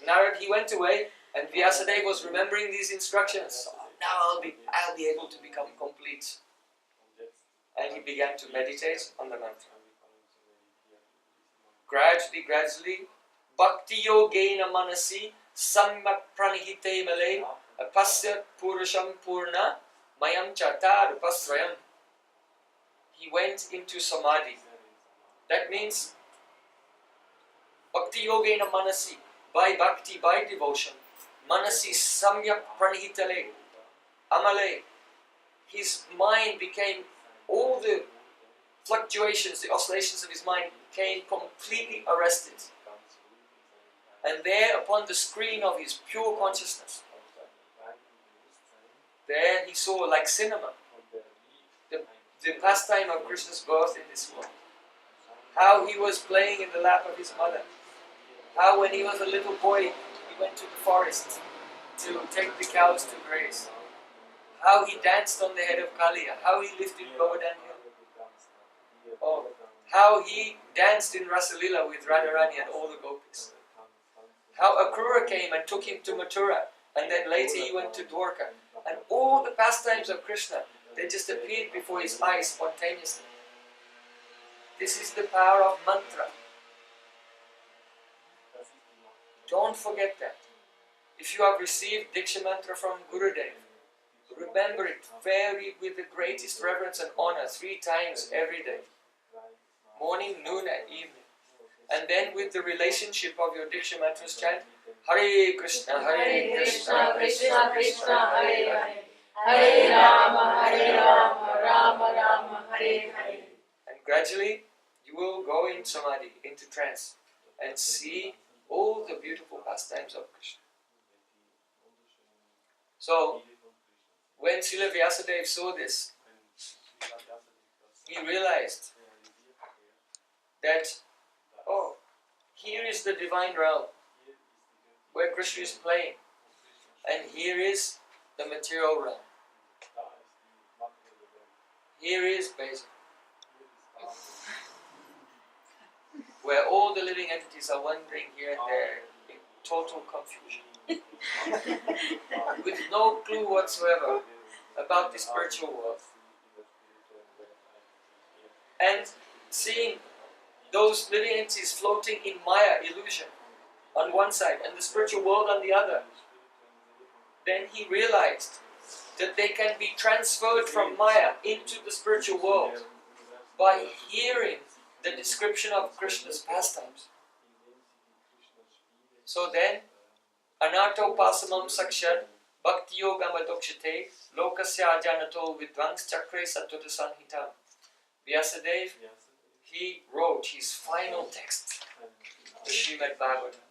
Narad, he went away, and Vyasadeva was remembering these instructions. Now I'll be able to become complete. And he began to meditate on the mantra. Gradually, Bhakti yogena manasi samyak pranihite male pasya purusham purna Mayam Chatar Pasrayam. He went into Samadhi. That means Bhakti Yogena Manasi, by bhakti, by devotion, Manasi Samyak Pranihitale, Amale, his mind became, all the fluctuations, the oscillations of his mind became completely arrested. And there upon the screen of his pure consciousness, there he saw, like cinema, the pastime of Krishna's birth in this world. How he was playing in the lap of his mother. How when he was a little boy, he went to the forest to take the cows to graze. How he danced on the head of Kaliya. How he lifted Govardhan Hill. Oh, how he danced in Rasalila with Radharani and all the gopis. How Akrura came and took him to Mathura, and then later he went to Dwarka. And all the pastimes of Krishna, they just appeared before his eyes spontaneously. This is the power of mantra. Don't forget that. If you have received Diksha mantra from Gurudev, remember it with the greatest reverence and honor 3 times every day. Morning, noon and evening. And then with the relationship of your Diksha mantras chant, Hare Krishna, Krishna, Krishna Krishna, Hare Hare, Hare Rama, Rama Rama, Hare Hare. And gradually you will go in Samadhi, into trance, and see all the beautiful pastimes of Krishna. So, when Srila Vyasadeva saw this, he realized that, oh, here is the divine realm where Krishna is playing, and here is the material realm. Here is Basel, where all the living entities are wandering here and there in total confusion, with no clue whatsoever about the spiritual world. And seeing those living entities floating in Maya, illusion, on one side, and the spiritual world on the other, then he realized that they can be transferred from Maya into the spiritual world by hearing the description of Krishna's pastimes. So then, Anato Pasamam Sakshan Bhakti Yogam Adokshate Lokasya Janato Vidvangs Chakre Satota Sanhitam. Vyasadeva, he wrote his final text, the Srimad Bhagavatam.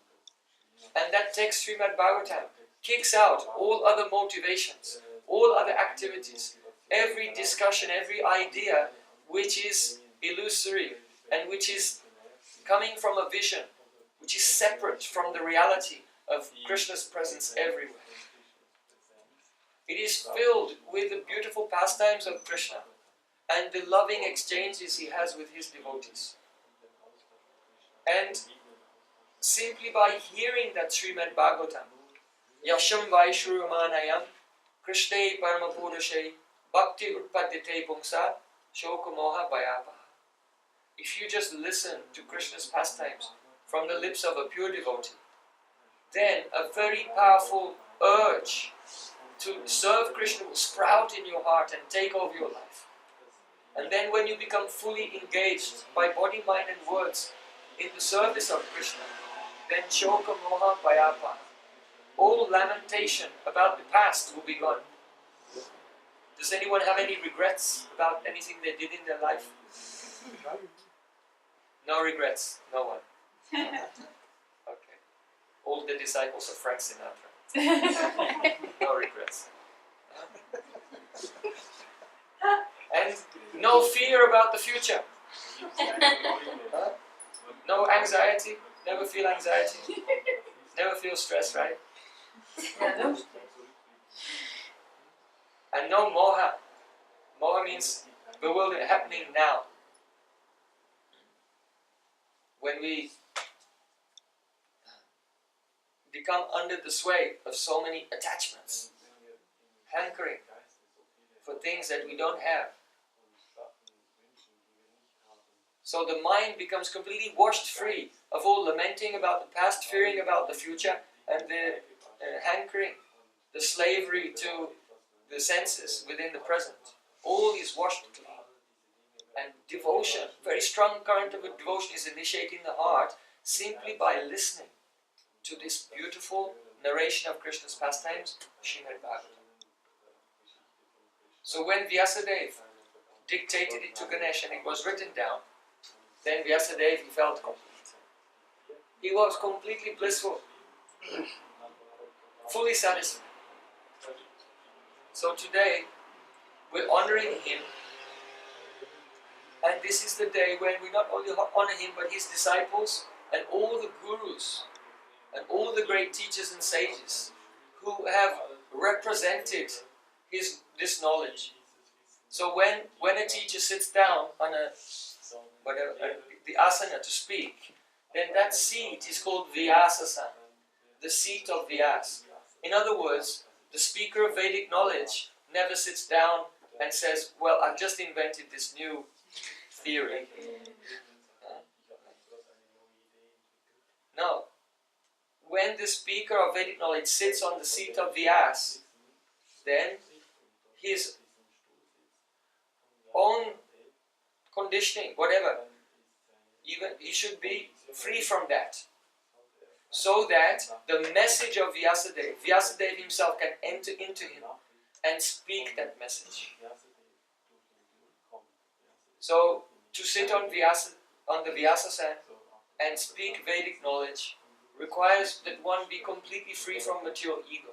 And that text, Srimad Bhagavatam, kicks out all other motivations, all other activities, every discussion, every idea which is illusory and which is coming from a vision, which is separate from the reality of Krishna's presence everywhere. It is filled with the beautiful pastimes of Krishna and the loving exchanges he has with his devotees. And simply by hearing that Srimad Bhagavatam, Yasham Vaishruyamanayam Krishne Paramapurushe Bhakti Utpadite Pungsa Shoka Moha Bhayapa. If you just listen to Krishna's pastimes from the lips of a pure devotee, then a very powerful urge to serve Krishna will sprout in your heart and take over your life. And then when you become fully engaged by body, mind and words in the service of Krishna, then Shoka Moha Bhayapa, all lamentation about the past will be gone. Does anyone have any regrets about anything they did in their life? No regrets, no one. Okay. All the disciples of Frank Sinatra. No regrets. And no fear about the future. No anxiety, never feel anxiety, never feel stress, right? And no moha. Moha means bewilderment, happening now. When we become under the sway of so many attachments, hankering for things that we don't have. So the mind becomes completely washed free of all lamenting about the past, fearing about the future, and the hankering, the slavery to the senses within the present, all is washed clean. And devotion, very strong current of devotion is initiating the heart simply by listening to this beautiful narration of Krishna's pastimes, Srimad Bhagavatam. So when Vyasadeva dictated it to Ganesh and it was written down, then Vyasadeva, he felt complete. He was completely blissful, fully satisfied. So today, we're honoring him, and this is the day when we not only honor him, but his disciples and all the gurus and all the great teachers and sages who have represented this knowledge. So when a teacher sits down on the asana to speak, then that seat is called Vyasasana, the seat of Vyas. In other words, the speaker of Vedic knowledge never sits down and says, well, I've just invented this new theory. No. When the speaker of Vedic knowledge sits on the seat of Vyas, then his own conditioning, whatever, even he should be free from that. So that the message of Vyasadeva himself can enter into him and speak that message. So to sit on the Vyasasana and speak Vedic knowledge requires that one be completely free from material ego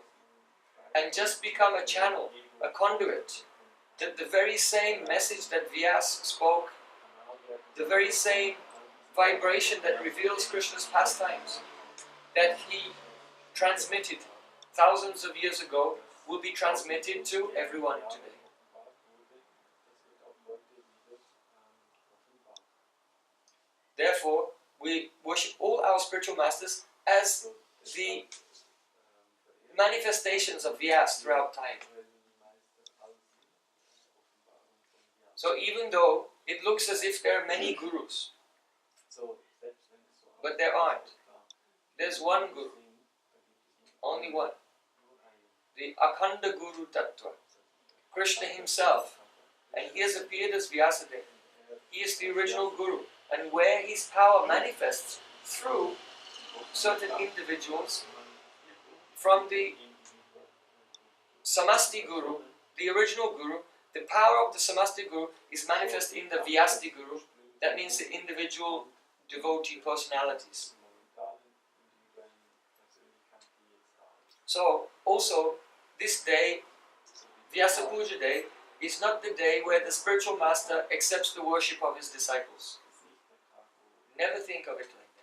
and just become a channel, a conduit, that the very same message that Vyas spoke, the very same vibration that reveals Krishna's pastimes, that he transmitted thousands of years ago, will be transmitted to everyone today. Therefore, we worship all our spiritual masters as the manifestations of Vyas throughout time. So even though it looks as if there are many gurus, but there aren't. There's one guru, only one. The Akhanda Guru Tattva, Krishna himself. And he has appeared as Vyasadeva. He is the original guru. And where his power manifests through certain individuals, from the Samasti Guru, the original Guru, the power of the Samasti Guru is manifest in the Vyasti Guru. That means the individual devotee personalities. So, also, this day, Vyasa Puja Day, is not the day where the spiritual master accepts the worship of his disciples. Never think of it like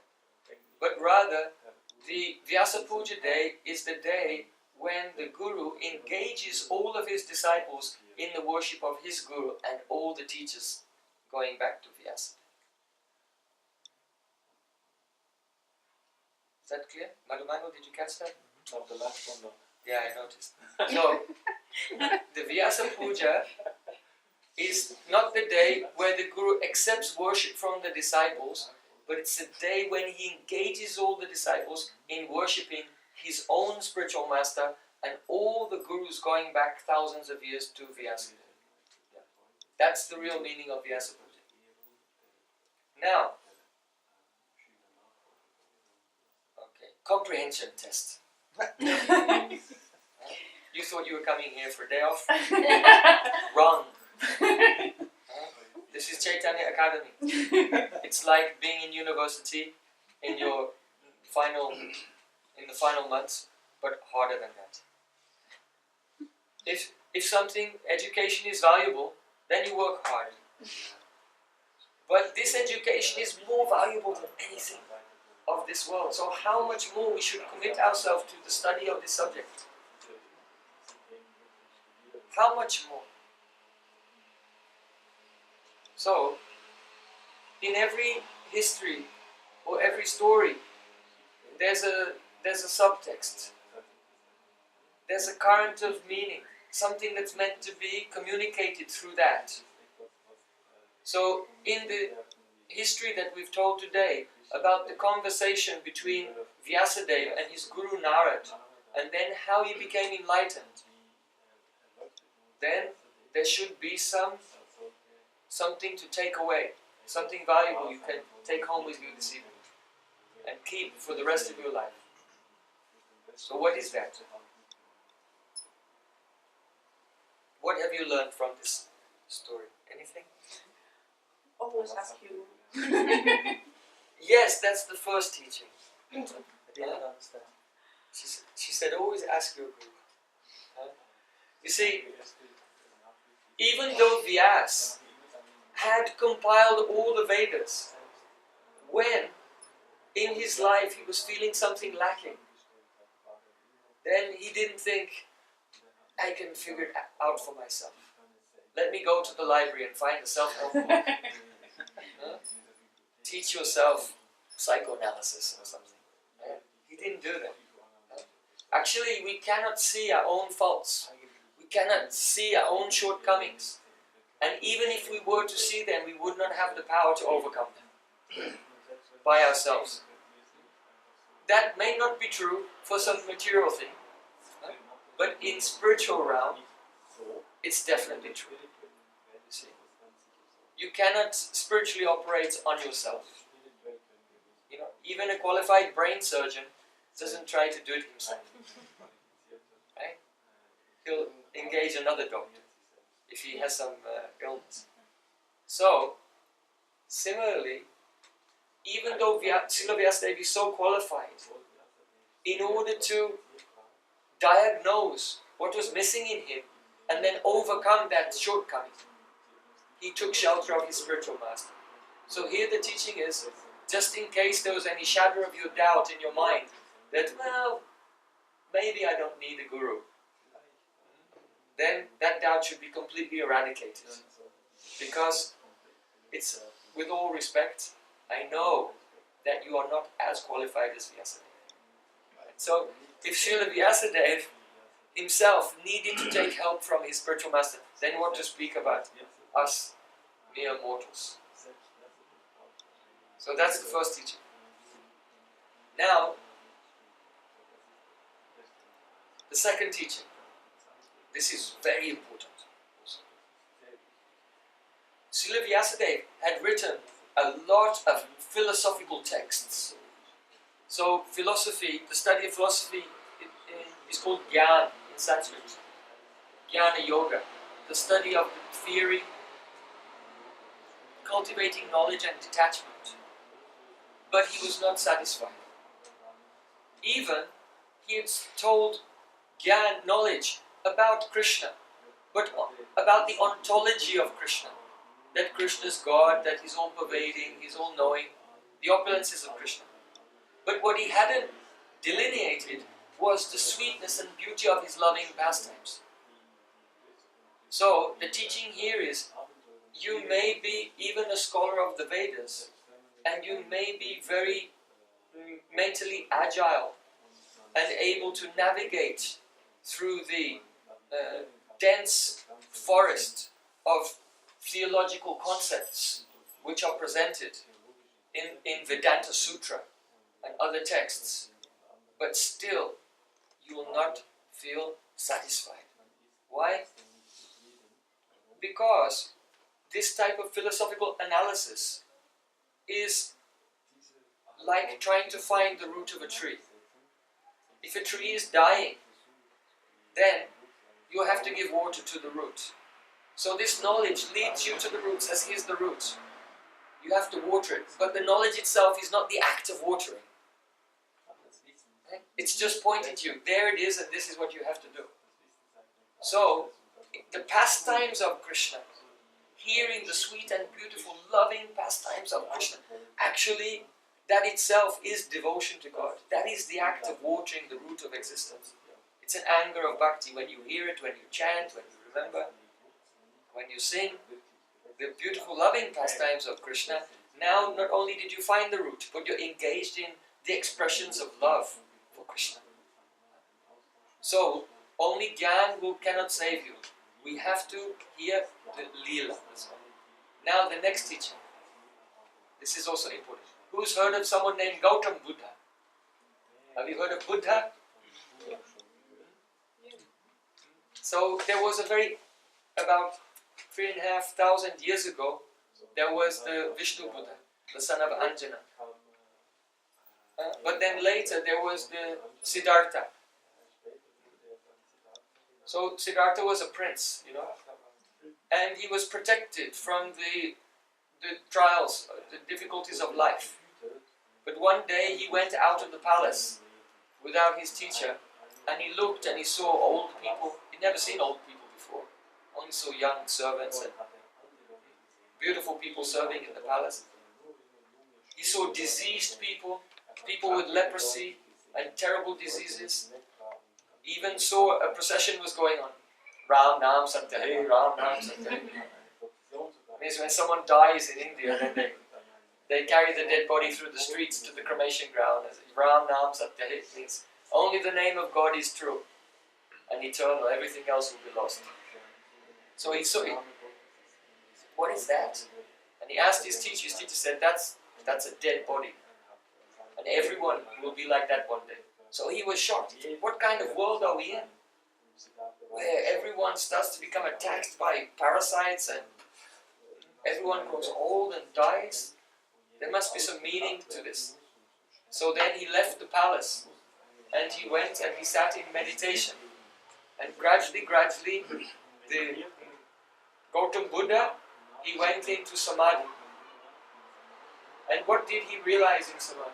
that. But rather, the Vyasa Puja Day is the day when the Guru engages all of his disciples in the worship of his Guru and all the teachers going back to Vyasa. Is that clear? Madhumano, did you catch that? Not the last one though. Yeah, I noticed. So, the Vyasa Puja is not the day where the Guru accepts worship from the disciples, but it's the day when he engages all the disciples in worshipping his own spiritual master and all the Gurus going back thousands of years to Vyasadeva. Yeah. That's the real meaning of Vyasa Puja. Now, okay, comprehension test. You thought you were coming here for a day off? Wrong. This is Chaitanya Academy. It's like being in university in the final months, but harder than that. If something, education is valuable, then you work hard. But this education is more valuable than anything of this world. So how much more we should commit ourselves to the study of this subject? How much more? So, in every history or every story, there's a subtext. There's a current of meaning, something that's meant to be communicated through that. So, in the history that we've told today about the conversation between Vyasadeva and his Guru Narad, and then how he became enlightened, then there should be something to take away, something valuable you can take home with you this evening and keep for the rest of your life. So what is that? What have you learned from this story? Anything? Always ask you. Yes, that's the first teaching. I didn't understand. She said, always ask your guru. You see, even though Vyas had compiled all the Vedas, when in his life he was feeling something lacking, then he didn't think, I can figure it out for myself. Let me go to the library and find a self-help book. Teach yourself psychoanalysis or something. He didn't do that. Actually, we cannot see our own faults. We cannot see our own shortcomings. And even if we were to see them, we would not have the power to overcome them by ourselves. That may not be true for some material thing, but in spiritual realm, it's definitely true. You see, you cannot spiritually operate on yourself. You know, even a qualified brain surgeon doesn't try to do it himself. Right? He'll engage another doctor if he has some illness. So, similarly, even though Srila Vyasadeva is so qualified, in order to diagnose what was missing in him and then overcome that shortcoming, he took shelter of his spiritual master. So here the teaching is, just in case there was any shadow of your doubt in your mind, that, well, maybe I don't need a guru, then that doubt should be completely eradicated. Because it's, with all respect, I know that you are not as qualified as Vyasadeva. So, if Srila Vyasadeva himself needed to take help from his spiritual master, then what to speak about us, mere mortals. So that's the first teaching. Now, the second teaching. This is very important. Srila Vyasadeva had written a lot of philosophical texts. So philosophy, the study of philosophy is called Jnana in Sanskrit. Jnana Yoga, the study of the theory, cultivating knowledge and detachment. But he was not satisfied. Even he had told Jnana, knowledge about Krishna, but about the ontology of Krishna. That Krishna is God, that He's all-pervading, He's all-knowing, the opulences of Krishna. But what he hadn't delineated was the sweetness and beauty of His loving pastimes. So, the teaching here is, you may be even a scholar of the Vedas, and you may be very mentally agile and able to navigate through the dense forest of theological concepts which are presented in Vedanta Sutra and other texts, but still you will not feel satisfied. Why? Because this type of philosophical analysis is like trying to find the root of a tree. If a tree is dying, then you have to give water to the root. So this knowledge leads you to the root, says here's the root. You have to water it, but the knowledge itself is not the act of watering. It's just pointing to you, there it is and this is what you have to do. So, the pastimes of Krishna, hearing the sweet and beautiful, loving pastimes of Krishna, actually that itself is devotion to God. That is the act of watering the root of existence. It's an anger of bhakti when you hear it, when you chant, when you remember, when you sing the beautiful loving pastimes of Krishna. Now not only did you find the root, but you're engaged in the expressions of love for Krishna. So, only Gyan cannot save you. We have to hear the Leela as well. Now the next teaching. This is also important. Who's heard of someone named Gautam Buddha? Have you heard of Buddha? So there was a very about 3,500 years ago, there was the Vishnu Buddha, the son of Anjana. But then later there was the Siddhartha. So Siddhartha was a prince, and he was protected from the trials, the difficulties of life. But one day he went out of the palace without his teacher, and he looked and he saw old people. He'd never seen old people before, only saw young servants and beautiful people serving in the palace. He saw diseased people, people with leprosy and terrible diseases. He even saw a procession was going on. Ram Nam Satyahe, Ram Nam Satyahe. Means when someone dies in India, then they carry the dead body through the streets to the cremation ground. Ram Nam Satyahe means only the name of God is true and eternal, everything else will be lost. So he saw it. What is that? And he asked his teacher said, that's a dead body. And everyone will be like that one day. So he was shocked. What kind of world are we in? Where everyone starts to become attacked by parasites and everyone grows old and dies? There must be some meaning to this. So then he left the palace and he went and he sat in meditation. And gradually, the Gautam Buddha, he went into Samadhi. And what did he realize in Samadhi?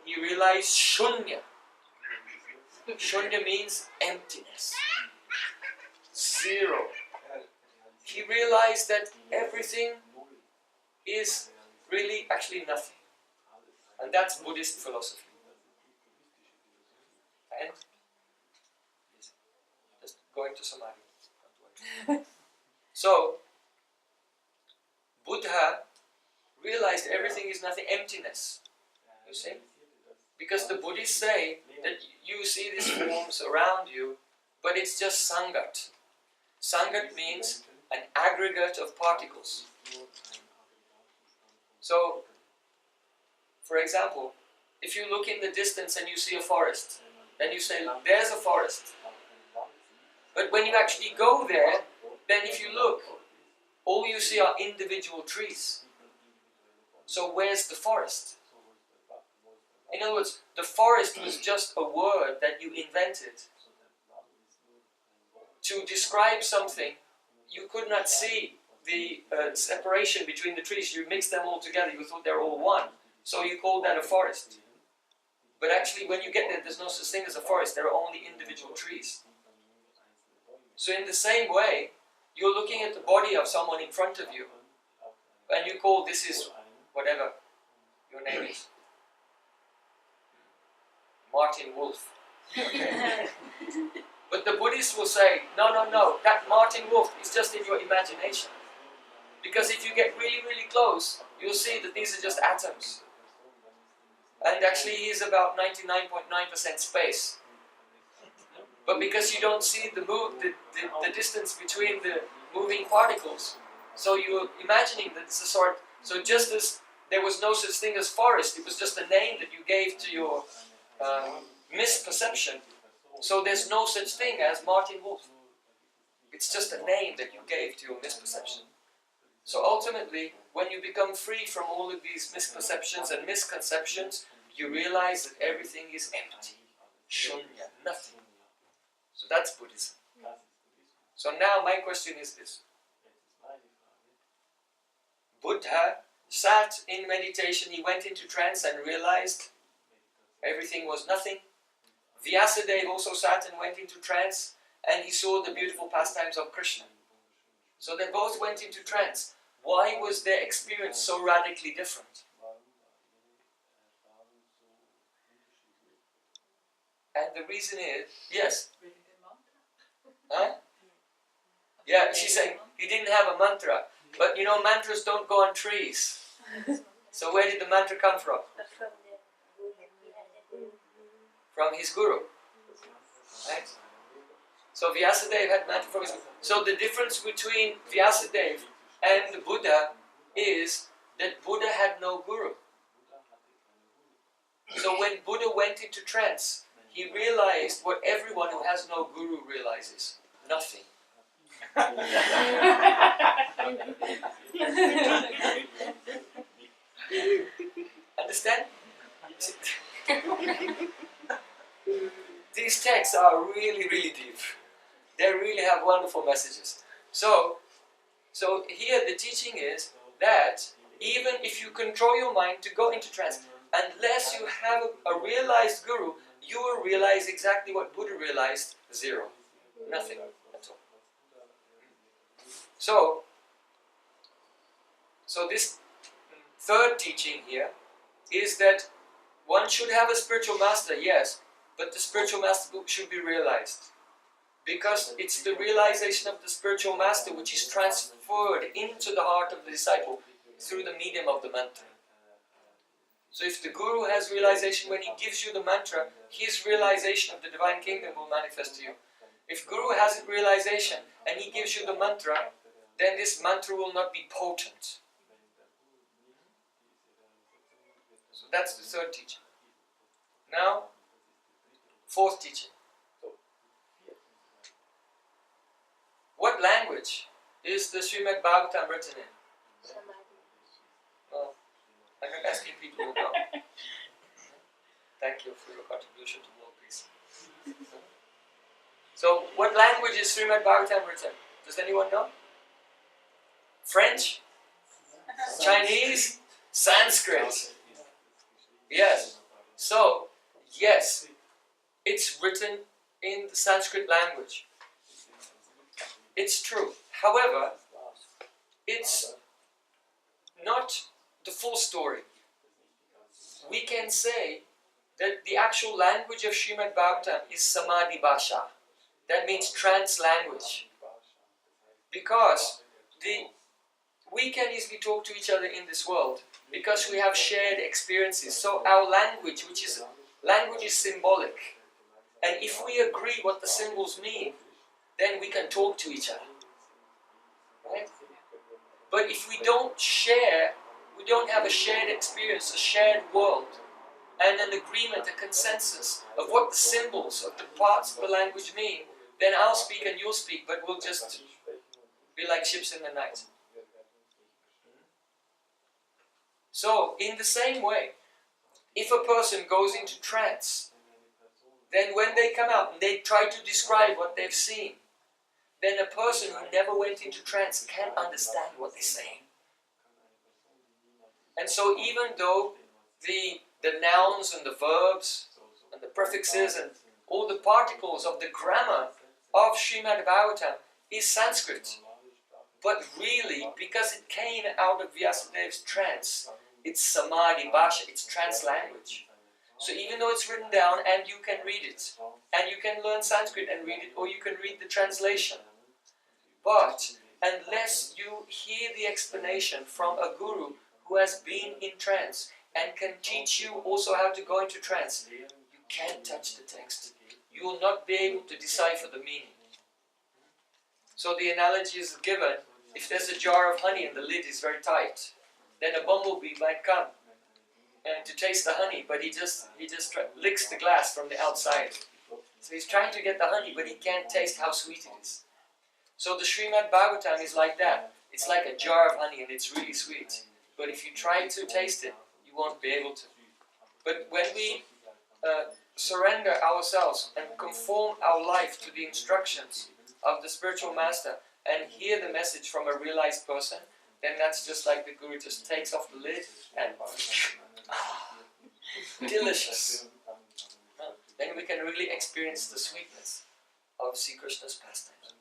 He realized Shunya. Shunya means emptiness. Zero. He realized that everything is really actually nothing. And that's Buddhist philosophy. And just going to Samadhi. So, Buddha realized everything is nothing, emptiness. You see? Because the Buddhists say that you see these forms around you, but it's just Sangat. Sangat means an aggregate of particles. So, for example, if you look in the distance and you see a forest, then you say, there's a forest. But when you actually go there, then if you look, all you see are individual trees. So where's the forest? In other words, the forest was just a word that you invented to describe something. You could not see the separation between the trees. You mixed them all together. You thought they're all one. So you called that a forest. But actually, when you get there, there's no such thing as a forest. There are only individual trees. So in the same way, you're looking at the body of someone in front of you, and you call this is whatever your name is. Martin Wolf. But the Buddhists will say, no, that Martin Wolf is just in your imagination. Because if you get really, really close, you'll see that these are just atoms. And actually he is about 99.9% space. But because you don't see the distance between the moving particles, so you're imagining that it's a sort, so just as there was no such thing as forest, it was just a name that you gave to your misperception. So there's no such thing as Martin Wolf. It's just a name that you gave to your misperception. So ultimately, when you become free from all of these misperceptions and misconceptions, you realize that everything is empty. Shunya, nothing. So that's Buddhism. So now my question is this. Buddha sat in meditation, he went into trance and realized everything was nothing. Vyasadeva also sat and went into trance and he saw the beautiful pastimes of Krishna. So they both went into trance. Why was their experience so radically different? And the reason is, yes? Huh? Yeah, she's saying he didn't have a mantra. But you know, mantras don't go on trees. So where did the mantra come from? From his guru. Right? So Vyasadeva had mantra from his guru. So the difference between Vyasadeva and the Buddha is that Buddha had no guru. So when Buddha went into trance, he realized what everyone who has no guru realizes. Nothing. Understand? These texts are really, really deep. They really have wonderful messages. So here the teaching is that even if you control your mind to go into trance, unless you have a realized guru, you will realize exactly what Buddha realized: zero. Nothing at all. So this third teaching here is that one should have a spiritual master, yes, but the spiritual master should be realized. Because it's the realization of the spiritual master which is transferred into the heart of the disciple through the medium of the mantra. So if the guru has realization when he gives you the mantra, his realization of the divine kingdom will manifest to you. If guru hasn't realization and he gives you the mantra, then this mantra will not be potent. So that's the third teaching. Now, fourth teaching. What language is the Srimad Bhagavatam written in? Well, I'm not asking people who know. Thank you for your contribution to world peace. So, what language is Srimad Bhagavatam written? Does anyone know? French? Chinese? Sanskrit? Yes. So, yes, it's written in the Sanskrit language. It's true. However, it's not the full story. We can say that the actual language of Srimad Bhagavatam is Samadhi Bhasha. That means trance language. Because we can easily talk to each other in this world because we have shared experiences. So our language, language is symbolic. And if we agree what the symbols mean, then we can talk to each other. Right? But if we don't share, we don't have a shared experience, a shared world, and an agreement, a consensus of what the symbols of the parts of the language mean, then I'll speak and you'll speak, but we'll just be like ships in the night. So, in the same way, if a person goes into trance, then when they come out and they try to describe what they've seen, then a person who never went into trance can't understand what they're saying. And so even though the nouns and the verbs and the prefixes and all the particles of the grammar of Srimad Bhagavatam is Sanskrit, but really, because it came out of Vyasadeva's trance, it's Samadhi Bhasha, it's trance language. So even though it's written down and you can read it, and you can learn Sanskrit and read it, or you can read the translation, but unless you hear the explanation from a guru who has been in trance and can teach you also how to go into trance, you can't touch the text. You will not be able to decipher the meaning. So the analogy is given, if there's a jar of honey and the lid is very tight, then a bumblebee might come and to taste the honey, but he just licks the glass from the outside. So he's trying to get the honey, but he can't taste how sweet it is. So the Srimad Bhagavatam is like that. It's like a jar of honey and it's really sweet. But if you try to taste it, you won't be able to. But when we surrender ourselves and conform our life to the instructions of the spiritual master and hear the message from a realized person, then that's just like the Guru just takes off the lid and delicious. Then we can really experience the sweetness of Sri Krishna's pastimes.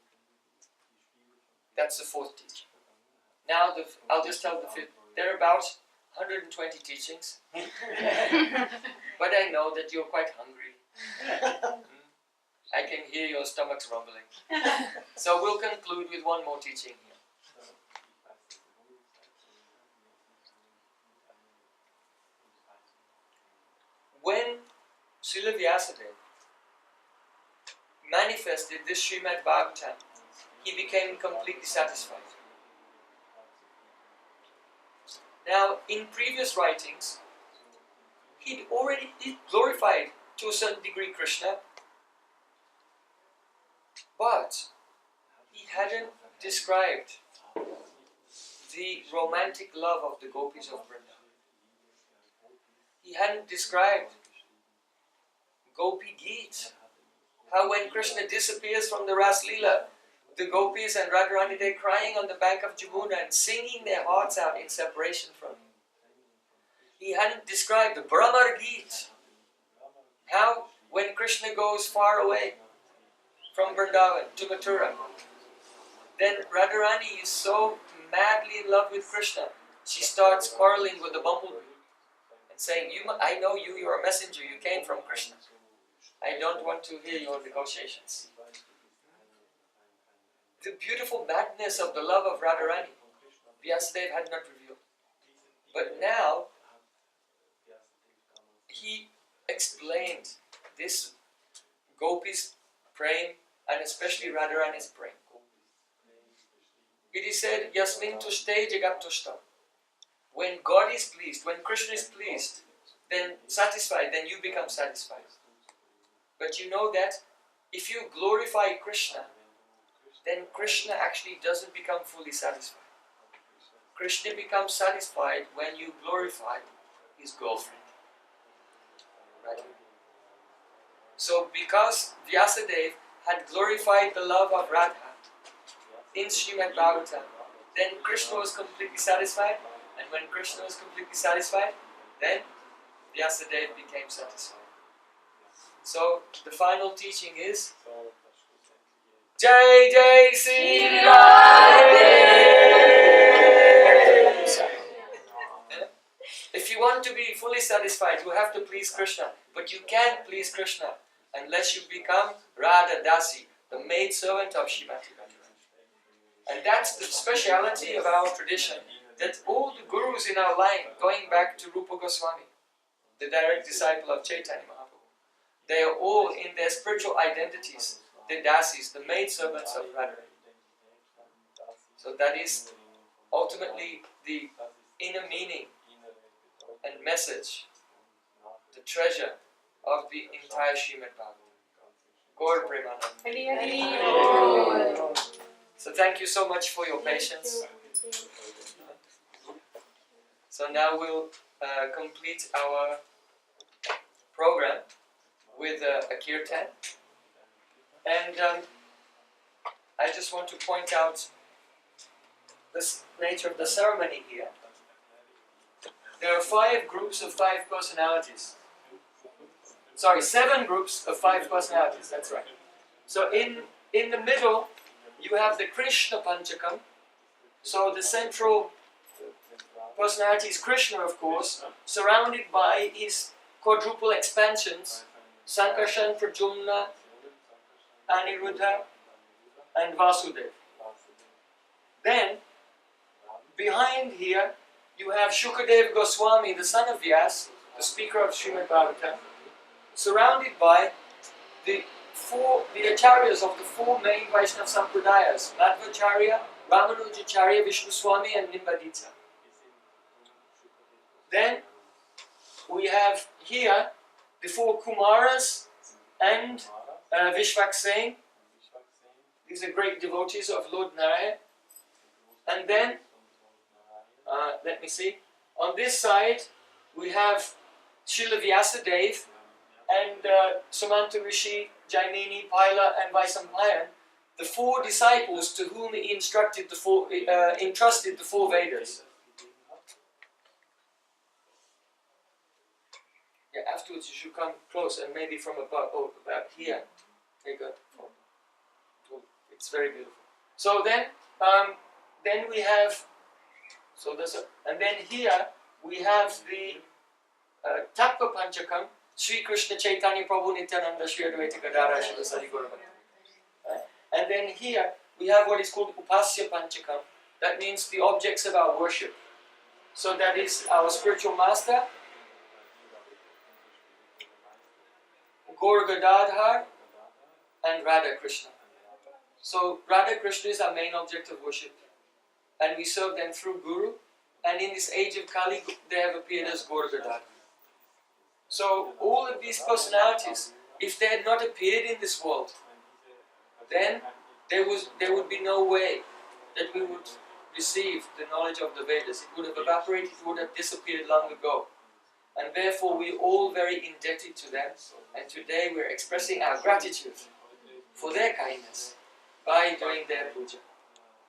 That's the fourth teaching. Now I'll just tell the fifth. There are about 120 teachings. But I know that you're quite hungry. I can hear your stomachs rumbling. So we'll conclude with one more teaching here. When Srila Vyasadeva manifested this Srimad Bhagavatam, he became completely satisfied. Now, in previous writings, he'd glorified to a certain degree Krishna, but he he hadn't described the romantic love of the gopis of Vrindavan. He hadn't described Gopi Geet. How when Krishna disappears from the Ras Leela, the gopis and Radharani, they're crying on the bank of Jamuna and singing their hearts out in separation from him. He hadn't described the Brahmar Geet. How when Krishna goes far away from Vrindavan to Mathura, then Radharani is so madly in love with Krishna, she starts quarreling with the bumblebee and saying, I know you, you're a messenger, you came from Krishna. I don't want to hear your negotiations. The beautiful madness of the love of Radharani, Vyasadeva had not revealed. But now, he explained this gopis' praying and especially Radharani's praying. It is said, Yasmin tushte jagat tushtam. When God is pleased, when Krishna is pleased, then satisfied, then you become satisfied. But you know that if you glorify Krishna, then Krishna actually doesn't become fully satisfied. Krishna becomes satisfied when you glorify his girlfriend. Right? So because Vyasadeva had glorified the love of Radha in Srimad Bhagavatam, then Krishna was completely satisfied, and when Krishna was completely satisfied, then Vyasadeva became satisfied. So the final teaching is Jai Jai Sri Radhe. If you want to be fully satisfied, you have to please Krishna. But you can't please Krishna unless you become Radha Dasi, the maid servant of Srimati Radharani. And that's the speciality of our tradition, that all the gurus in our line, going back to Rupa Goswami, the direct disciple of Chaitanya Mahaprabhu, they are all in their spiritual identities, the dasis, the maid servants of Radharani. So that is ultimately the inner meaning and message, the treasure of the entire Srimad Bhagavatam. Guru Purnima. So thank you so much for your patience. So now we'll complete our program with a kirtan. And I just want to point out the nature of the ceremony here. There are 5 groups of 5 personalities. Sorry, 7 groups of 5 personalities, that's right. So in the middle, you have the Krishna Panchakam. So the central personality is Krishna, of course, surrounded by his quadruple expansions, Sankarshan, Pradyumna, Aniruddha, and Vasudeva. Then, behind here, you have Shukadeva Goswami, the son of Vyas, the speaker of Srimad Bhagavatam, surrounded by the acharyas of the 4 main Vaishnava Sampradayas, Madhvacharya, Ramanujacharya, Vishnuswami, and Nimbadita. Then we have here the 4 Kumaras and Vishvaksena. These are great devotees of Lord Narayan. And then, let me see, on this side we have Srila Vyasadeva and Sumanta Rishi, Jaimini, Paila, and Vaisampayan, the 4 disciples to whom he entrusted the 4 Vedas. Yeah, afterwards you should come close and maybe from above, about here. Take a photo. It's very beautiful. So then we have, and then here we have the Tattva Panchakam, Sri Krishna Chaitanya Prabhu Nityananda Shri Advaita Gadadhara Srila Sari Gauranga. And then here we have what is called Upasya Panchakam. That means the objects of our worship. So that is our spiritual master, Gaur Gadadhar, and Radha Krishna. So Radha Krishna is our main object of worship, and we serve them through Guru. And in this age of Kali, they have appeared as Gaur Gadadhar. So all of these personalities, if they had not appeared in this world, then there would be no way that we would receive the knowledge of the Vedas. It would have evaporated, it would have disappeared long ago. And therefore we're all very indebted to them, and today we're expressing our gratitude for their kindness by doing their puja.